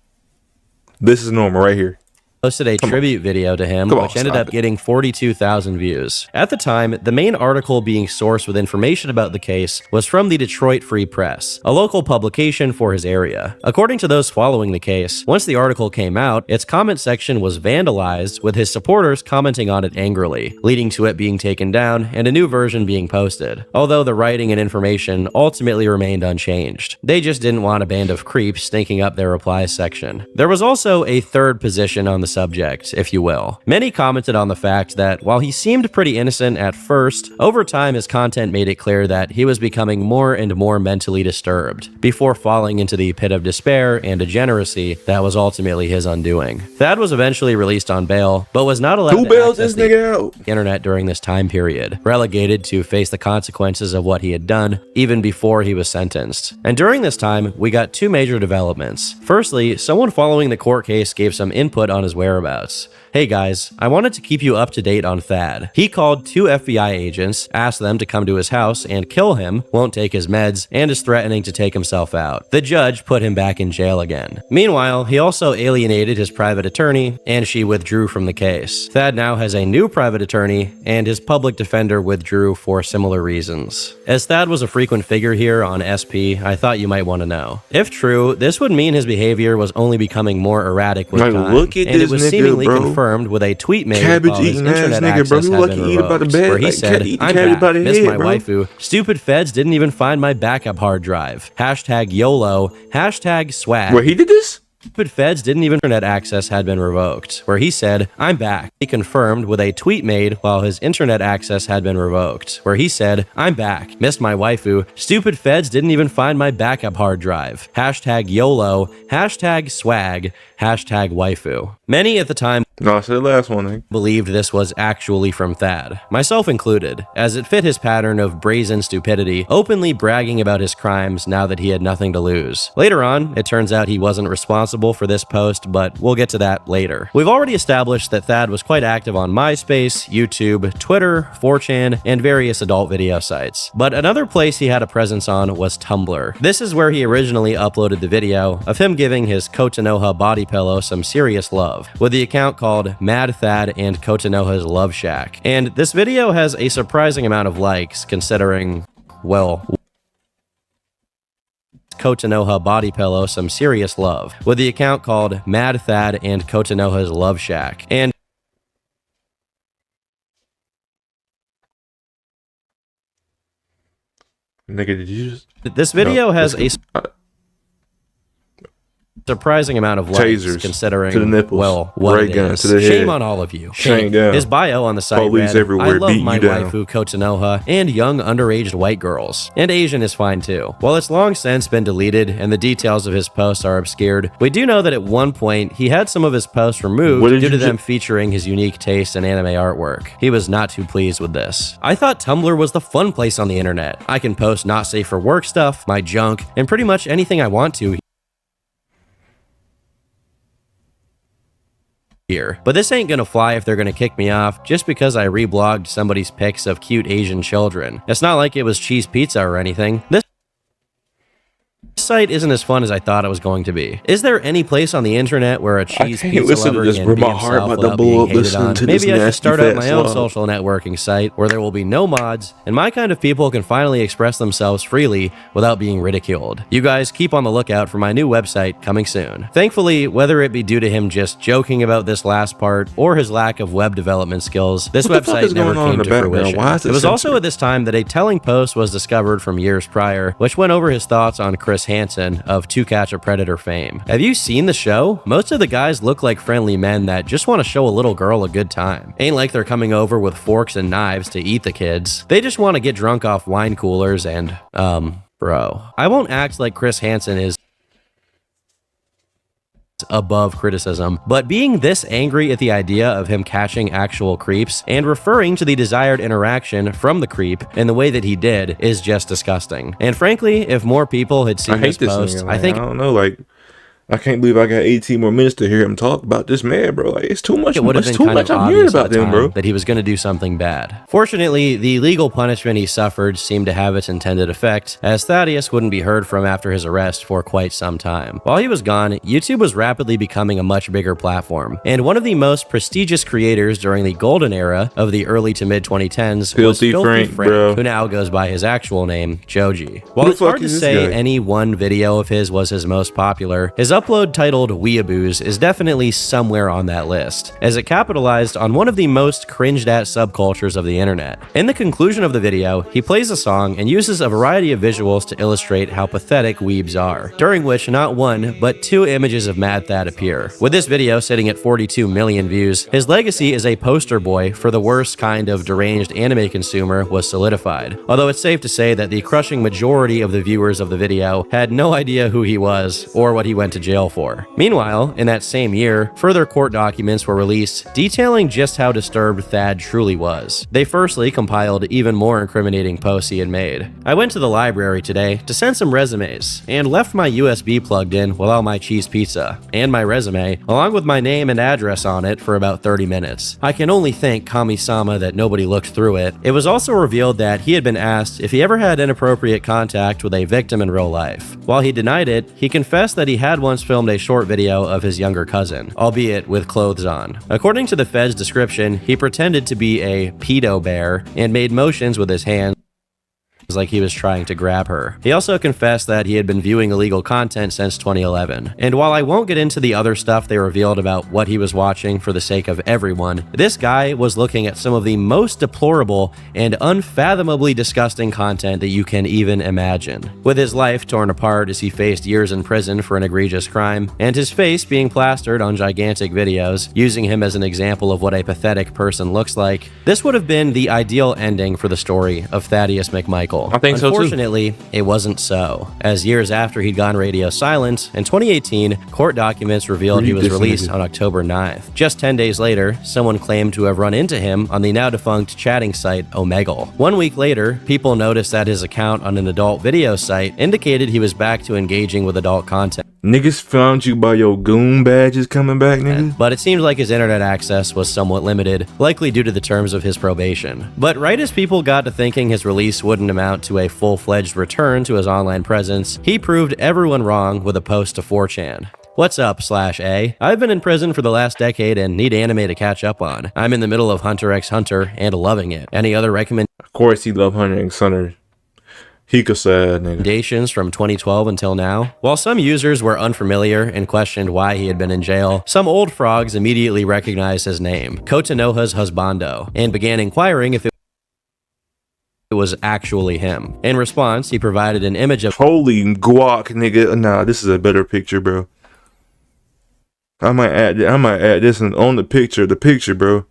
A: This is normal right here.
B: posted a tribute video to him, which ended up getting 42,000 views. At the time, the main article being sourced with information about the case was from the Detroit Free Press, a local publication for his area. According to those following the case, once the article came out, its comment section was vandalized, with his supporters commenting on it angrily, leading to it being taken down and a new version being posted. Although the writing and information ultimately remained unchanged. They just didn't want a band of creeps stinking up their replies section. There was also a third position on the subject, if you will. Many commented on the fact that while he seemed pretty innocent at first, over time his content made it clear that he was becoming more and more mentally disturbed, before falling into the pit of despair and degeneracy that was ultimately his undoing. Thad was eventually released on bail, but was not allowed
A: Who
B: to
A: bails
B: access
A: this nigga out?
B: internet during this time period, relegated to face the consequences of what he had done even before he was sentenced. And during this time, we got two major developments. Firstly, someone following the court case gave some input on his whereabouts. Hey guys, I wanted to keep you up to date on Thad. He called 2 FBI agents, asked them to come to his house and kill him, won't take his meds, and is threatening to take himself out. The judge put him back in jail again. Meanwhile, he also alienated his private attorney, and she withdrew from the case. Thad now has a new private attorney, and his public defender withdrew for similar reasons. As Thad was a frequent figure here on SP, I thought you might want to know. If true, this would mean his behavior was only becoming more erratic with
A: Like,
B: time.
A: look at
B: and
A: this
B: was
A: nigga,
B: seemingly
A: bro.
B: confirmed with a tweet made
A: Cabbage
B: while his
A: eating ass
B: internet
A: nigga, bro.
B: access
A: You
B: had
A: lucky
B: been
A: eat about the
B: revoked,
A: bed,
B: where he
A: like,
B: said,
A: eat
B: I'm
A: cabbage by
B: back,
A: the
B: missed
A: head,
B: my
A: bro.
B: waifu, stupid feds didn't even find my backup hard drive, hashtag YOLO, hashtag swag.
A: Wait, he did this?
B: Stupid feds didn't even internet access had been revoked, where he said, I'm back. He confirmed with a tweet made while his internet access had been revoked, where he said, I'm back, missed my waifu, stupid feds didn't even find my backup hard drive, hashtag YOLO, hashtag swag, hashtag waifu. Many at the time
A: No, I said the last one, nigga.
B: believed this was actually from Thad, myself included, as it fit his pattern of brazen stupidity, openly bragging about his crimes now that he had nothing to lose. Later on, it turns out he wasn't responsible for this post, but we'll get to that later. We've already established that Thad was quite active on MySpace, YouTube, Twitter, 4chan, and various adult video sites. But another place he had a presence on was Tumblr. This is where he originally uploaded the video of him giving his Kotanoha body pillow some serious love, with the account called Mad Thad and Kotanoha's Love Shack. And this video has a surprising amount of likes considering, well, Kotanoha body pillow some serious love, with the account called Mad Thad and Kotanoha's Love Shack. And
A: Nigga, did you just...
B: this video has a surprising amount of likes
A: Tasers
B: considering
A: to the nipples,
B: well, what
A: ray
B: it
A: gun
B: is.
A: to the
B: Shame
A: head.
B: on all of you.
A: Shame down.
B: His bio on the site
A: Police
B: read,
A: everywhere
B: I love
A: beating
B: my
A: you down.
B: waifu Kotanoha and young underage white girls. And Asian is fine too. While it's long since been deleted and the details of his posts are obscured, we do know that at one point he had some of his posts removed
A: What did
B: due to
A: you
B: them featuring his unique taste in anime artwork. He was not too pleased with this. I thought Tumblr was the fun place on the internet. I can post not safe for work stuff, my junk, and pretty much anything I want to here. But this ain't gonna fly if they're gonna kick me off just because I reblogged somebody's pics of cute Asian children. It's not like it was cheese pizza or anything. This site isn't as fun as I thought it was going to be. Is there any place on the internet where a cheese pizza lover can be himself without being hated on? Maybe I should start out my own social networking site where there will be no mods and my kind of people can finally express themselves freely without being ridiculed. You guys keep on the lookout for my new website coming soon. Thankfully, whether it be due to him just joking about this last part or his lack of web development skills, this website never came to fruition. It was also at this time that a telling post was discovered from years prior, which went over his thoughts on Chris Hansen of To Catch a Predator fame. Have you seen the show? Most of the guys look like friendly men that just want to show a little girl a good time. Ain't like they're coming over with forks and knives to eat the kids. They just want to get drunk off wine coolers and, bro. I won't act like Chris Hansen is above criticism, but being this angry at the idea of him catching actual creeps and referring to the desired interaction from the creep in the way that he did is just disgusting. And frankly, if more people had seen this post,
A: nigga,
B: I think
A: I don't know, like, I can't believe I got 18 more minutes to hear him talk about this man, bro. Like, it's too much.
B: it would have been
A: too
B: kind
A: much
B: of
A: I'm hearing
B: obvious
A: about
B: at the
A: them,
B: time
A: bro.
B: that he was going to do something bad. Fortunately, the legal punishment he suffered seemed to have its intended effect, as Thaddeus wouldn't be heard from after his arrest for quite some time. While he was gone, YouTube was rapidly becoming a much bigger platform, and one of the most prestigious creators during the golden era of the early to mid 2010s was
A: Filthy
B: Filthy
A: Frank, bro.
B: who now goes by his actual name, Joji. While
A: Who
B: it's
A: the fuck
B: hard to
A: is this
B: say
A: guy?
B: any one video of his was his most popular, his upload titled Weeaboos is definitely somewhere on that list, as it capitalized on one of the most cringed at subcultures of the internet. In the conclusion of the video, he plays a song and uses a variety of visuals to illustrate how pathetic weebs are, during which not one, but two images of Mad Thad appear. With this video sitting at 42 million views, his legacy as a poster boy for the worst kind of deranged anime consumer was solidified, although it's safe to say that the crushing majority of the viewers of the video had no idea who he was or what he went to jail for. Meanwhile, in that same year, further court documents were released detailing just how disturbed Thad truly was. They firstly compiled even more incriminating posts he had made. I went to the library today to send some resumes and left my USB plugged in with all my cheese pizza and my resume, along with my name and address on it, for about 30 minutes. I can only thank Kami-sama that nobody looked through it. It was also revealed that he had been asked if he ever had inappropriate contact with a victim in real life. While he denied it, he confessed that he had once filmed a short video of his younger cousin, albeit with clothes on. According to the Fed's description, he pretended to be a pedo bear and made motions with his hands like he was trying to grab her. He also confessed that he had been viewing illegal content since 2011. And while I won't get into the other stuff they revealed about what he was watching for the sake of everyone, this guy was looking at some of the most deplorable and unfathomably disgusting content that you can even imagine. With his life torn apart as he faced years in prison for an egregious crime, and his face being plastered on gigantic videos, using him as an example of what a pathetic person looks like, this would have been the ideal ending for the story of Thaddeus McMichael.
A: I think so too.
B: Unfortunately, it wasn't so, as years after he'd gone radio silent, in 2018, court documents revealed he was released on October 9th. Just 10 days later, someone claimed to have run into him on the now-defunct chatting site Omegle. 1 week later, people noticed that his account on an adult video site indicated he was back to engaging with adult content.
A: Niggas found you by your goon badges coming back, nigga.
B: But it seems like his internet access was somewhat limited, likely due to the terms of his probation. But right as people got to thinking his release wouldn't amount to a full-fledged return to his online presence, he proved everyone wrong with a post to 4chan. What's up, /A? I've been in prison for the last decade and need anime to catch up on. I'm in the middle of Hunter x Hunter and loving it. Any other recommendations?
A: Of course he loved Hunter x Hunter. He could say, nigga.
B: From 2012 until now? While some users were unfamiliar and questioned why he had been in jail, some old frogs immediately recognized his name, Kotanoha's husbando, and began inquiring if it was actually him. In response, he provided an image of
A: holy guac, nigga. Nah, this is a better picture, bro. I might add this on the picture, bro.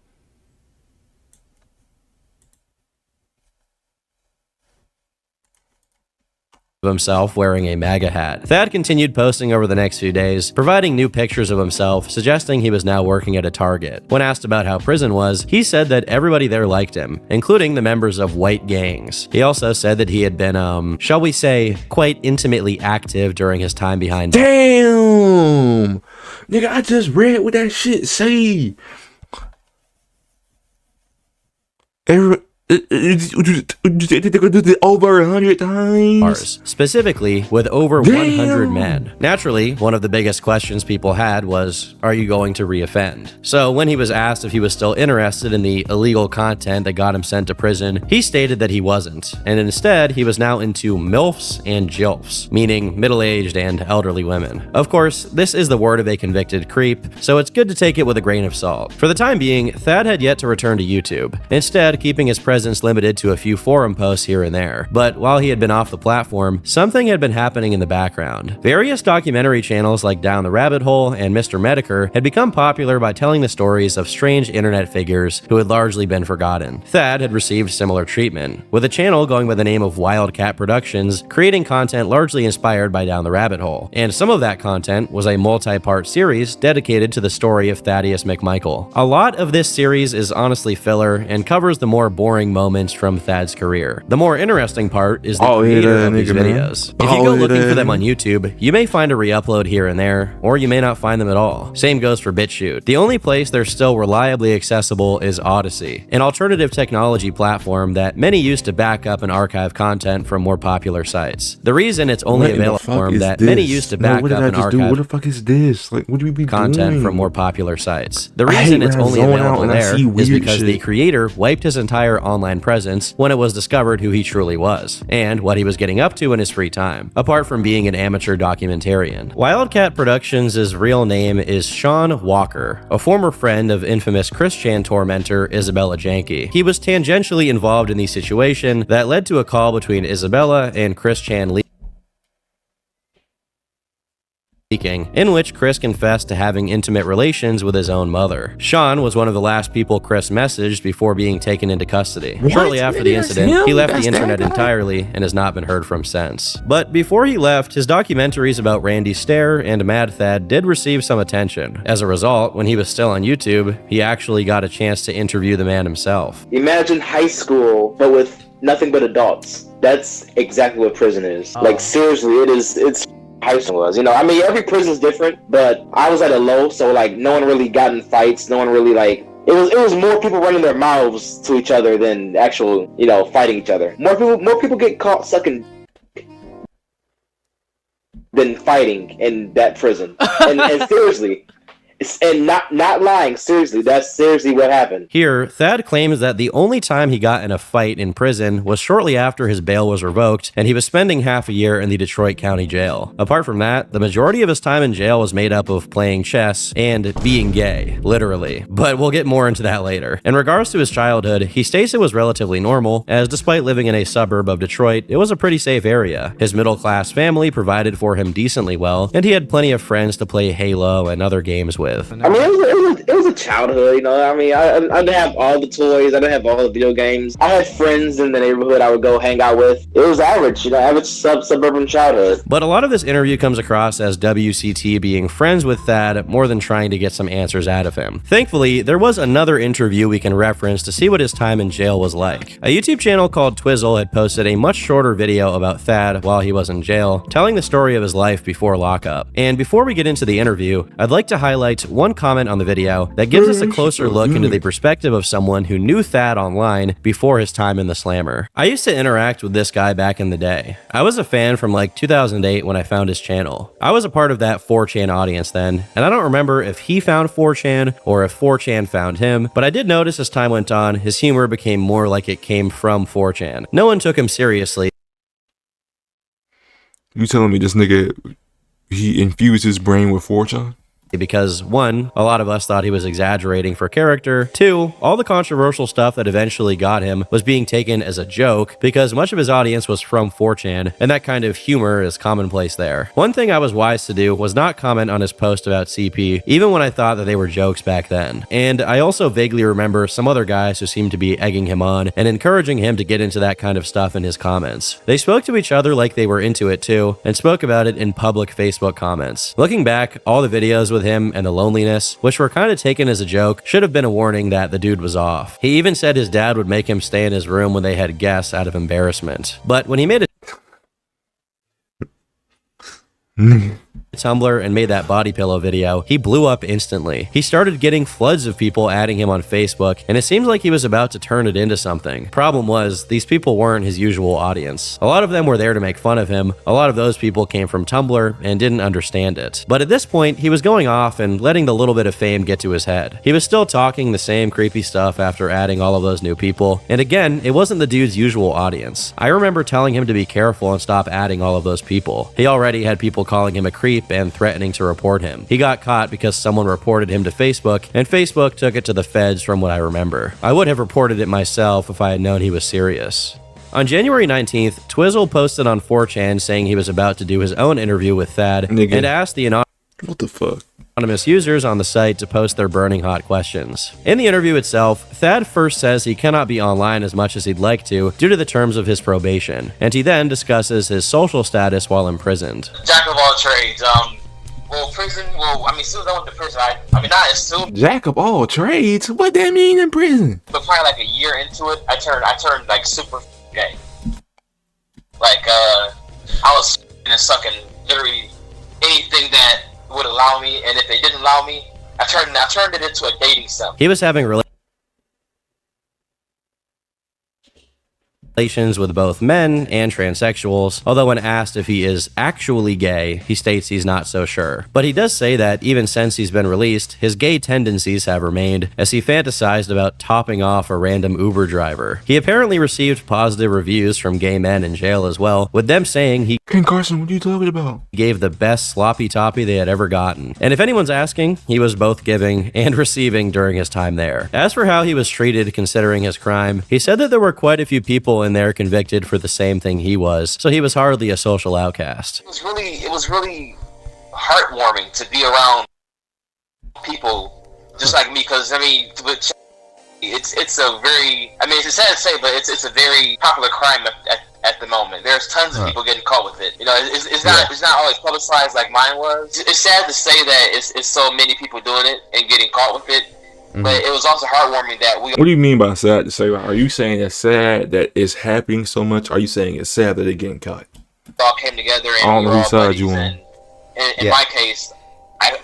B: himself wearing a MAGA hat. Thad continued posting over the next few days, providing new pictures of himself, suggesting he was now working at a Target. When asked about how prison was, he said that everybody there liked him, including the members of white gangs. He also said that he had been, shall we say, quite intimately active during his time behind bars.
A: Damn! Nigga, I just read what that shit say. Over 100 times.
B: Specifically, with over 100 men. Naturally, one of the biggest questions people had was, are you going to reoffend? So when he was asked if he was still interested in the illegal content that got him sent to prison, he stated that he wasn't, and instead he was now into MILFs and JILFs, meaning middle-aged and elderly women. Of course, this is the word of a convicted creep, so it's good to take it with a grain of salt. For the time being, Thad had yet to return to YouTube, instead keeping his presence limited to a few forum posts here and there. But while he had been off the platform, something had been happening in the background. Various documentary channels like Down the Rabbit Hole and Mr. Medicare had become popular by telling the stories of strange internet figures who had largely been forgotten. Thad had received similar treatment, with a channel going by the name of Wildcat Productions, creating content largely inspired by Down the Rabbit Hole. And some of that content was a multi-part series dedicated to the story of Thaddeus McMichael. A lot of this series is honestly filler and covers the more boring moments from Thad's career. The more interesting part is the creator of these videos. If you go looking for them on YouTube, you may find a re-upload here and there, or you may not find them at all. Same goes for BitChute. The only place they're still reliably accessible is Odyssey, an alternative technology platform that many use to back up and archive content from more popular sites. The reason it's only available that many use to back up and archive
A: what the fuck is this? Like, what do we be
B: content
A: doing?
B: From more popular sites. The reason it's only available there is because the creator wiped his entire online presence when it was discovered who he truly was, and what he was getting up to in his free time, apart from being an amateur documentarian. Wildcat Productions' real name is Sean Walker, a former friend of infamous 4chan tormentor Isabella Janke. He was tangentially involved in the situation that led to a call between Isabella and 4chan in which Chris confessed to having intimate relations with his own mother. Sean was one of the last people Chris messaged before being taken into custody.
A: What?
B: Shortly after the incident, he left the internet entirely and has not been heard from since. But before he left, his documentaries about Randy Stair and Mad Thad did receive some attention. As a result, when he was still on YouTube, he actually got a chance to interview the man himself.
F: Imagine high school, but with nothing but adults. That's exactly what prison is. Like, seriously, it's high school was, I mean, every prison's different, but I was at a low, so like no one really got in fights, no one really like it was more people running their mouths to each other than actual, fighting each other. More people get caught sucking than fighting in that prison. And seriously, And not lying. Seriously, that's seriously what happened.
B: Here, Thad claims that the only time he got in a fight in prison was shortly after his bail was revoked, and he was spending half a year in the Detroit County Jail. Apart from that, the majority of his time in jail was made up of playing chess and being gay, literally. But we'll get more into that later. In regards to his childhood, he states it was relatively normal, as despite living in a suburb of Detroit, it was a pretty safe area. His middle-class family provided for him decently well, and he had plenty of friends to play Halo and other games with.
F: I mean, it was a childhood, you know. I mean, I didn't have all the toys. I didn't have all the video games. I had friends in the neighborhood I would go hang out with. It was average, you know, average suburban childhood.
B: But a lot of this interview comes across as WCT being friends with Thad more than trying to get some answers out of him. Thankfully, there was another interview we can reference to see what his time in jail was like. A YouTube channel called Twizzle had posted a much shorter video about Thad while he was in jail, telling the story of his life before lockup. And before we get into the interview, I'd like to highlight one comment on the video that gives us a closer look into the perspective of someone who knew Thad online before his time in the Slammer. I used to interact with this guy back in the day. I was a fan from like 2008 when I found his channel. I was a part of that 4chan audience then, and I don't remember if he found 4chan or if 4chan found him, but I did notice as time went on, his humor became more like it came from 4chan. No one took him seriously.
A: You telling me this nigga, he infused his brain with 4chan?
B: Because 1, a lot of us thought he was exaggerating for character. 2, all the controversial stuff that eventually got him was being taken as a joke because much of his audience was from 4chan, and that kind of humor is commonplace there. One thing I was wise to do was not comment on his post about CP, even when I thought that they were jokes back then. And I also vaguely remember some other guys who seemed to be egging him on and encouraging him to get into that kind of stuff in his comments. They spoke to each other like they were into it too, and spoke about it in public Facebook comments. Looking back, all the videos with him and the loneliness, which were kind of taken as a joke, should have been a warning that the dude was off. He even said his dad would make him stay in his room when they had guests out of embarrassment. But when he made it Tumblr and made that body pillow video, he blew up instantly. He started getting floods of people adding him on Facebook, and it seems like he was about to turn it into something. Problem was, these people weren't his usual audience. A lot of them were there to make fun of him. A lot of those people came from Tumblr and didn't understand it. But at this point, he was going off and letting the little bit of fame get to his head. He was still talking the same creepy stuff after adding all of those new people, and again, it wasn't the dude's usual audience. I remember telling him to be careful and stop adding all of those people. He already had people calling him a creep and threatening to report him. He got caught because someone reported him to Facebook, and Facebook took it to the feds from what I remember. I would have reported it myself if I had known he was serious. On January 19th, Twizzle posted on 4chan saying he was about to do his own interview with Thad and asked the
A: what the fuck?
B: anonymous users on the site to post their burning hot questions. In the interview itself, Thad first says he cannot be online as much as he'd like to due to the terms of his probation, and he then discusses his social status while imprisoned.
G: Jack of all trades. Prison. I mean, as soon as I went to prison, I mean, not as soon.
A: Jack of all trades? What that mean in prison?
G: But probably like a year into it, I turned like super gay. Like, I was and sucking literally anything that would allow me, and if they didn't allow me, I turned it into a dating site.
B: He was having relations with both men and transsexuals, although when asked if he is actually gay, he states he's not so sure. But he does say that even since he's been released, his gay tendencies have remained, as he fantasized about topping off a random Uber driver. He apparently received positive reviews from gay men in jail as well, with them saying he
A: Ken Carson, what are you talking about?
B: Gave the best sloppy toppy they had ever gotten. And if anyone's asking, he was both giving and receiving during his time there. As for how he was treated considering his crime, he said that there were quite a few people in there convicted for the same thing he was, so he was hardly a social outcast.
G: It was really heartwarming to be around people just like me, because I mean, it's a very, I mean, it's sad to say, but it's a very popular crime at the moment. There's tons of people getting caught with it. You know, it's not always publicized like mine was. It's sad to say that it's so many people doing it and getting caught with it. But it was also heartwarming that we...
A: What do you mean by sad to say? Are you saying it's sad that it's happening so much? Or are you saying it's sad that they're getting caught?
G: all came together and
A: I don't
G: we
A: know
G: were
A: whose
G: all
A: side
G: buddies.
A: you on.
G: And in my case, I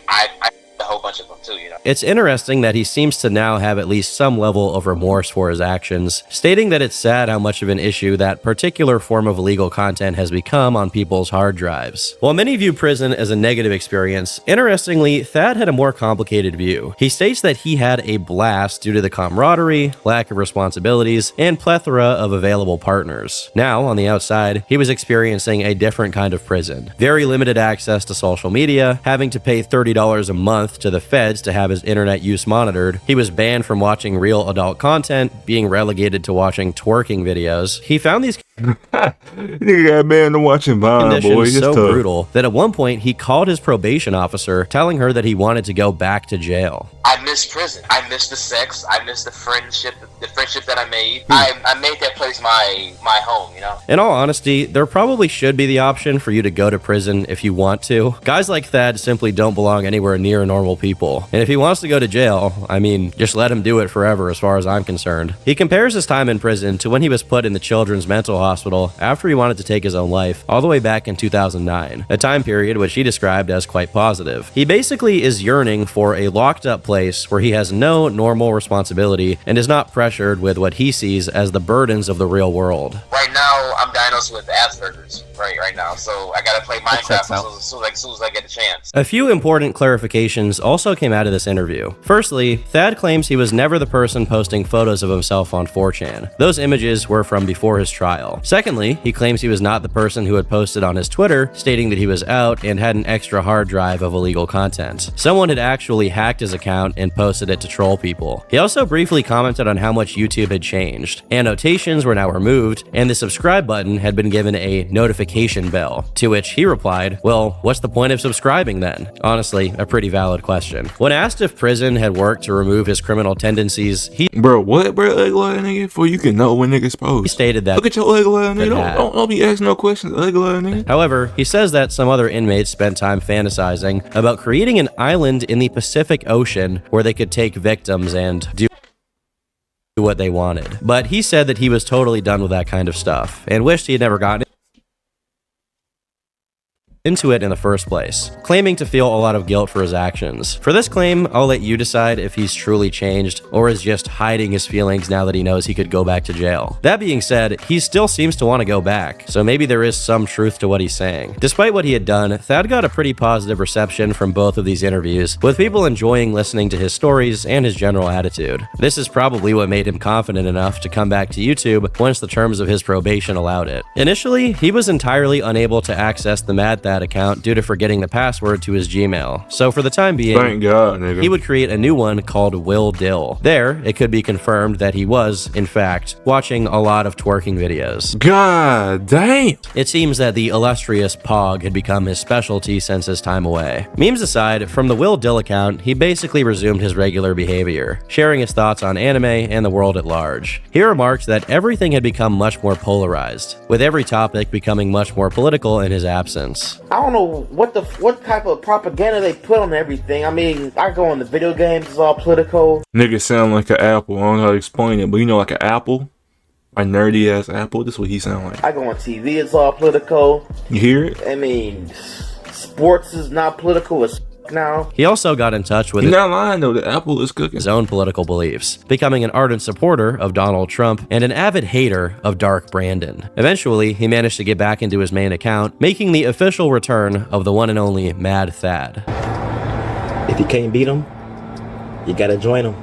G: the whole bunch of them too, you know.
B: It's interesting that he seems to now have at least some level of remorse for his actions, stating that it's sad how much of an issue that particular form of illegal content has become on people's hard drives. While many view prison as a negative experience, interestingly, Thad had a more complicated view. He states that he had a blast due to the camaraderie, lack of responsibilities, and plethora of available partners. Now, on the outside, he was experiencing a different kind of prison. Very limited access to social media, having to pay $30 a month to the feds to have his internet use monitored. He was banned from watching real adult content, being relegated to watching twerking videos. He found these
A: Nigga got banned to watching Vine, boy.
B: conditions
A: It's
B: so
A: tough.
B: brutal that at one point he called his probation officer, telling her that he wanted to go back to jail.
G: I miss prison. I miss the sex. I miss the friendship that I made. I made that place my home, you know?
B: In all honesty, there probably should be the option for you to go to prison if you want to. Guys like Thad simply don't belong anywhere near normal people. And if he wants to go to jail, I mean, just let him do it forever as far as I'm concerned. He compares his time in prison to when he was put in the children's mental hospital after he wanted to take his own life, all the way back in 2009, a time period which he described as quite positive. He basically is yearning for a locked up place where he has no normal responsibility and is not pressured with what he sees as the burdens of the real world.
G: Right now, I'm diagnosed with Asperger's right now, so I gotta play Minecraft as soon as I get a chance.
B: A few important clarifications also came out of this interview. Firstly, Thad claims he was never the person posting photos of himself on 4chan. Those images were from before his trial. Secondly, he claims he was not the person who had posted on his Twitter, stating that he was out and had an extra hard drive of illegal content. Someone had actually hacked his account and posted it to troll people. He also briefly commented on how much YouTube had changed. Annotations were now removed, and the subscribe button had been given a notification bell, to which he replied, well, what's the point of subscribing then? Honestly, a pretty valid question. When asked if prison had worked to remove his criminal tendencies, he
A: What, bro? Ugly ass nigga? For you can know when niggas post.
B: stated that
A: Look at your ugly ass nigga.
B: had.
A: Don't be asking no questions, ugly ass nigga.
B: However, he says that some other inmates spent time fantasizing about creating an island in the Pacific Ocean where they could take victims and do what they wanted. But he said that he was totally done with that kind of stuff and wished he had never gotten into it in the first place, claiming to feel a lot of guilt for his actions. For this claim, I'll let you decide if he's truly changed or is just hiding his feelings now that he knows he could go back to jail. That being said, he still seems to want to go back, so maybe there is some truth to what he's saying. Despite what he had done, Thad got a pretty positive reception from both of these interviews, with people enjoying listening to his stories and his general attitude. This is probably what made him confident enough to come back to YouTube once the terms of his probation allowed it. Initially, he was entirely unable to access the Mad Thad account due to forgetting the password to his Gmail. So for the time being,
A: Thank God, nigga.
B: he would create a new one called Will Dill. There, it could be confirmed that he was, in fact, watching a lot of twerking videos.
A: God damn.
B: It seems that the illustrious Pog had become his specialty since his time away. Memes aside, from the Will Dill account, he basically resumed his regular behavior, sharing his thoughts on anime and the world at large. He remarked that everything had become much more polarized, with every topic becoming much more political in his absence.
H: I don't know what type of propaganda they put on everything. I mean, I go on the video games, it's all political.
A: Nigga sound like an apple. I don't know how to explain it, but you know, like an apple? A nerdy ass apple? This is what he sound like.
H: I go on TV, it's all political.
A: You hear it?
H: I mean, sports is not political as now.
B: He also got in touch with
A: You're not lying though, the apple is cooking.
B: his own political beliefs, becoming an ardent supporter of Donald Trump and an avid hater of Dark Brandon. Eventually, he managed to get back into his main account, making the official return of the one and only Mad Thad.
H: If you can't beat them, you gotta join them.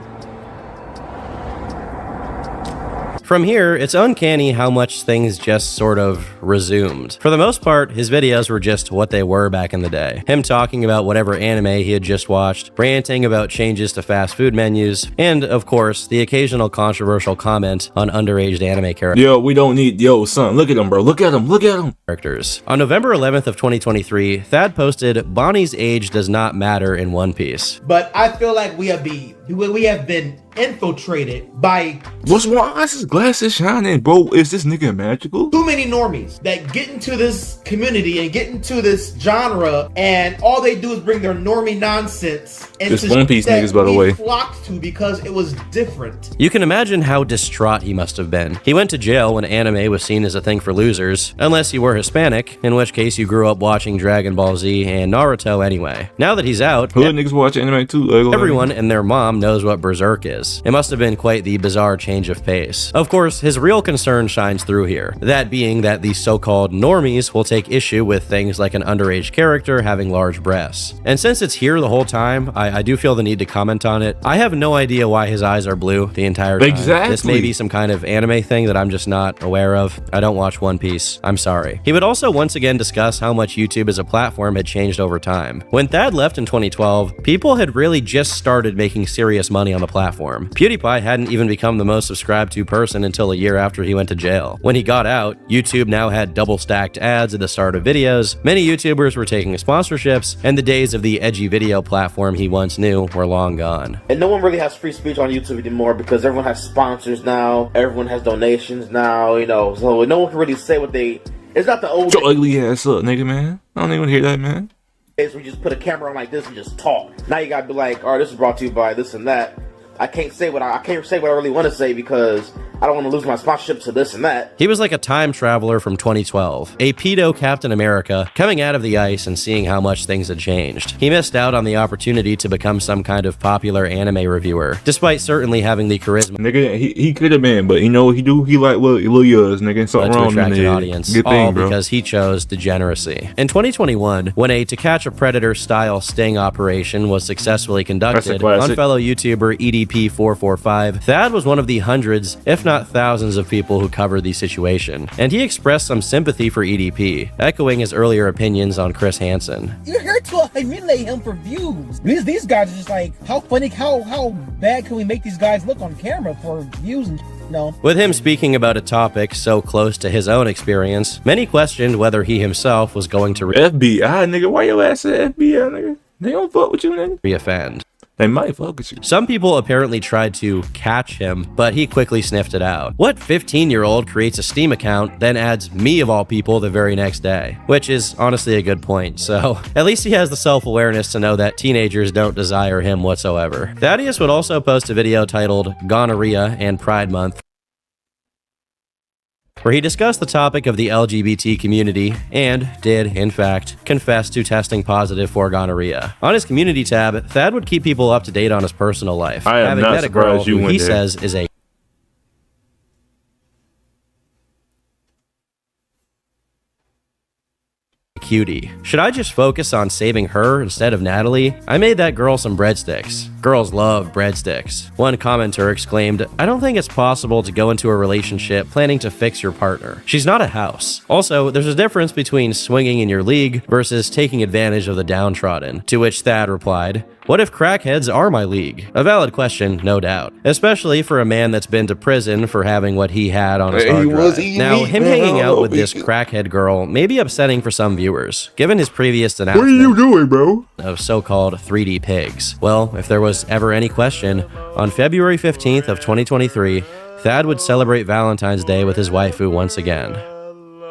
B: From here, it's uncanny how much things just sort of resumed. For the most part, his videos were just what they were back in the day. Him talking about whatever anime he had just watched, ranting about changes to fast food menus, and, of course, the occasional controversial comment on underage anime
A: Yo, we don't need, yo, son, look at him, bro. Look at him, look at him.
B: characters. On November 11th of 2023, Thad posted, "Bonnie's age does not matter in One Piece."
I: But I feel like we have been infiltrated by
A: what's wrong? Why is his glasses shining, bro? Is this nigga magical?
I: too many normies that get into this community and get into this genre, and all they do is bring their normie nonsense into
A: just One Piece
I: that
A: niggas, by the way.
I: flocked to because it was different.
B: You can imagine how distraught he must have been. He went to jail when anime was seen as a thing for losers, unless you were Hispanic, in which case you grew up watching Dragon Ball Z and Naruto anyway. Now that he's out,
A: hood niggas watch anime too.
B: Everyone and their mom knows what Berserk is. It must have been quite the bizarre change of pace. Of course, his real concern shines through here, that being that the so-called normies will take issue with things like an underage character having large breasts. And since it's here the whole time, I do feel the need to comment on it. I have no idea why his eyes are blue the entire time.
A: Exactly.
B: This may be some kind of anime thing that I'm just not aware of. I don't watch One Piece. I'm sorry. He would also once again discuss how much YouTube as a platform had changed over time. When Thad left in 2012, people had really just started making serious money on the platform. PewDiePie hadn't even become the most subscribed to person until a year after he went to jail. When he got out, YouTube now had double-stacked ads at the start of videos, many YouTubers were taking sponsorships, and the days of the edgy video platform he once knew were long gone.
H: And no one really has free speech on YouTube anymore because everyone has sponsors now, everyone has donations now, you know, so no one can really say what they... It's not the old...
A: Your ugly ass up, nigga, man. I don't even hear that, man.
H: Is we just put a camera on like this and just talk. Now you gotta be like, all right, this is brought to you by this and that. I can't say what I really want to say because I don't want to lose my sponsorship to this and that.
B: He was like a time traveler from 2012, a pedo Captain America coming out of the ice and seeing how much things had changed. He missed out on the opportunity to become some kind of popular anime reviewer, despite certainly having the charisma.
A: Nigga, he could have been, but you know what he do? He like Lil Yuz, nigga. Something
B: to
A: wrong
B: attract
A: with
B: an
A: him.
B: audience,
A: Good
B: all
A: thing, bro.
B: because he chose degeneracy. In 2021, when a To Catch a Predator style sting operation was successfully conducted on fellow YouTuber EDP445, Thad was one of the hundreds, if not thousands of people who covered the situation, and he expressed some sympathy for EDP, echoing his earlier opinions on Chris Hansen.
J: You're here to emulate him for views. These guys are just like, how funny, how bad can we make these guys look on camera for views and no.
B: With him speaking about a topic so close to his own experience, many questioned whether he himself was going to
A: FBI, nigga, why your ass at FBI, nigga? They don't fuck with you, nigga.
B: Reoffend.
A: They might fuck with you.
B: Some people apparently tried to catch him, but he quickly sniffed it out. What 15-year-old creates a Steam account, then adds me of all people the very next day? Which is honestly a good point, so at least he has the self-awareness to know that teenagers don't desire him whatsoever. Thaddeus would also post a video titled Gonorrhea and Pride Month, where he discussed the topic of the LGBT community and did, in fact, confess to testing positive for gonorrhea. On his community tab, Thad would keep people up to date on his personal life,
A: I am
B: having
A: not
B: met a girl
A: surprised you
B: who
A: went
B: he
A: there.
B: says is a cutie. Should I just focus on saving her instead of Natalie? I made that girl some breadsticks. Girls love breadsticks. One commenter exclaimed, I don't think it's possible to go into a relationship planning to fix your partner. She's not a house. Also, there's a difference between swinging in your league versus taking advantage of the downtrodden. To which Thad replied, what if crackheads are my league? A valid question, no doubt. Especially for a man that's been to prison for having what he had on his hard drive. Now, him hanging out with this crackhead girl may be upsetting for some viewers, given his previous announcement
A: What are you doing, bro?
B: of so-called 3D pigs. Well, if there was ever any question, on February 15th of 2023, Thad would celebrate Valentine's Day with his waifu once again.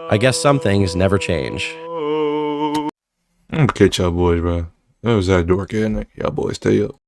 B: I guess some things never change.
A: I'm gonna catch y'all boys, bro. That was that dork, isn't it? Y'all boys stay up.